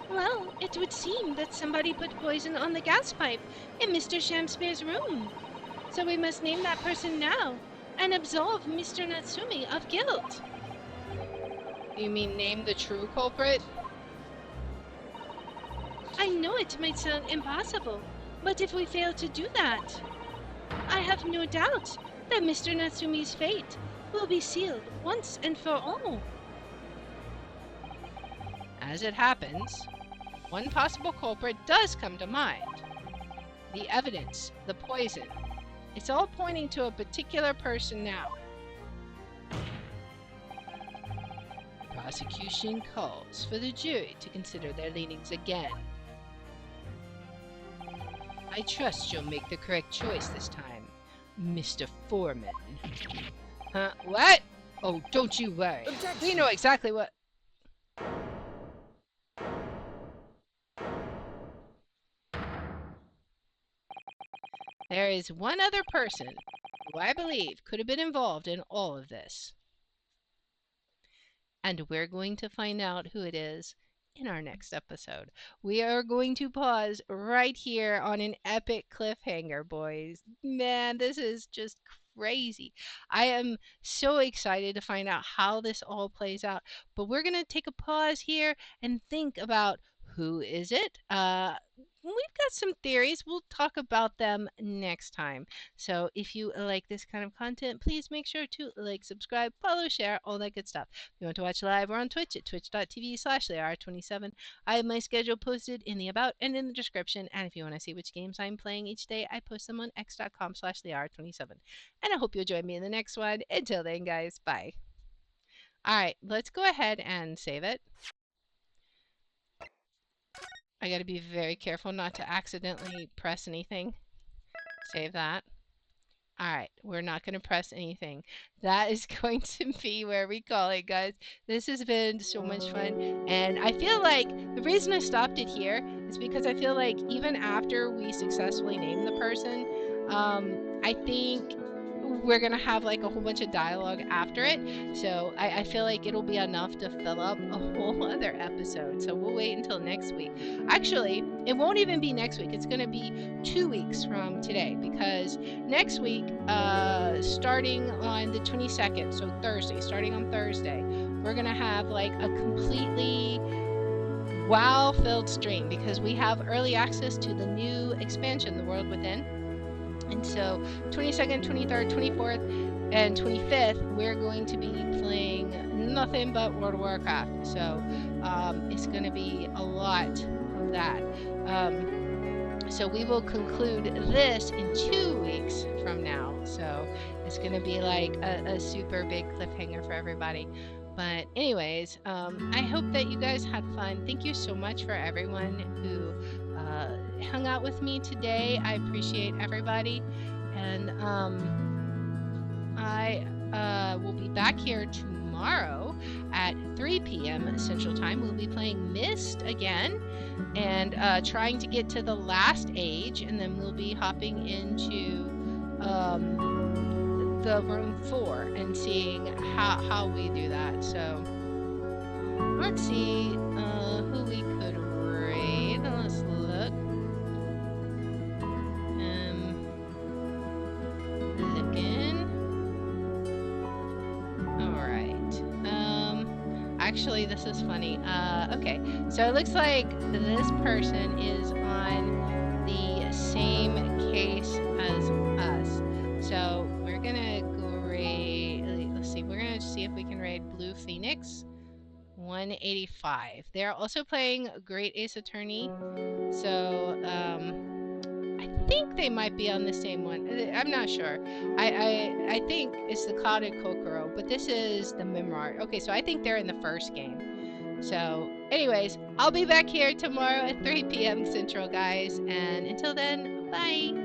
Well, it would seem that somebody put poison on the gas pipe in Mr. Shamspeare's room. So we must name that person now and absolve Mr. Natsumi of guilt. You mean name the true culprit? I know it might sound impossible, but if we fail to do that, I have no doubt that Mr. Natsumi's fate will be sealed once and for all. As it happens, one possible culprit does come to mind. The evidence, the poison, it's all pointing to a particular person now. The prosecution calls for the jury to consider their leanings again. I trust you'll make the correct choice this time, Mr. Foreman. Huh? What? Oh, don't you worry. We know exactly what... There is one other person who I believe could have been involved in all of this. And we're going to find out who it is in our next episode. We are going to pause right here on an epic cliffhanger, boys. Man, this is just crazy. I am so excited to find out how this all plays out. But we're going to take a pause here and think about who is it? We've got some theories. We'll talk about them next time. So if you like this kind of content, please make sure to like, subscribe, follow, share, all that good stuff. If you want to watch live, we're on Twitch at twitch.tv/LeR27. I have my schedule posted in the about and in the description. And if you want to see which games I'm playing each day, I post them on x.com/LeR27. And I hope you'll join me in the next one. Until then, guys, bye. All right, let's go ahead and save it. I gotta be very careful not to accidentally press anything. Save that. Alright, we're not going to press anything. That is going to be where we call it, guys. This has been so much fun. And I feel like the reason I stopped it here is because I feel like even after we successfully name the person, I think we're going to have like a whole bunch of dialogue after it. So I feel like it'll be enough to fill up a whole other episode. So we'll wait until next week. Actually, it won't even be next week. It's going to be 2 weeks from today, because next week, starting on the 22nd, so Thursday, starting on Thursday, we're going to have like a completely wow-filled stream, because we have early access to the new expansion, The World Within. And so 22nd, 23rd, 24th, and 25th, we're going to be playing nothing but World of Warcraft. So it's going to be a lot of that. So we will conclude this in 2 weeks from now. So it's going to be like a super big cliffhanger for everybody. But anyways, I hope that you guys had fun. Thank you so much for everyone who hung out with me today. I appreciate everybody. And I will be back here tomorrow at 3 p.m. Central Time. We'll be playing Myst again and trying to get to the last age. And then we'll be hopping into the room 4 and seeing how we do that. So let's see who we could raid. Let's look. Looking. Alright. Actually, this is funny. Okay, so it looks like this person is on the same case as us. So we're gonna go raid, let's see, we're gonna see if we can raid Blue Phoenix 185. They're also playing Great Ace Attorney. So I think they might be on the same one. I'm not sure. I think it's the Clouded Kokoro, but this is the Memoir. Okay, so I think they're in the first game. So, anyways, I'll be back here tomorrow at 3 p.m. Central, guys. And until then, bye.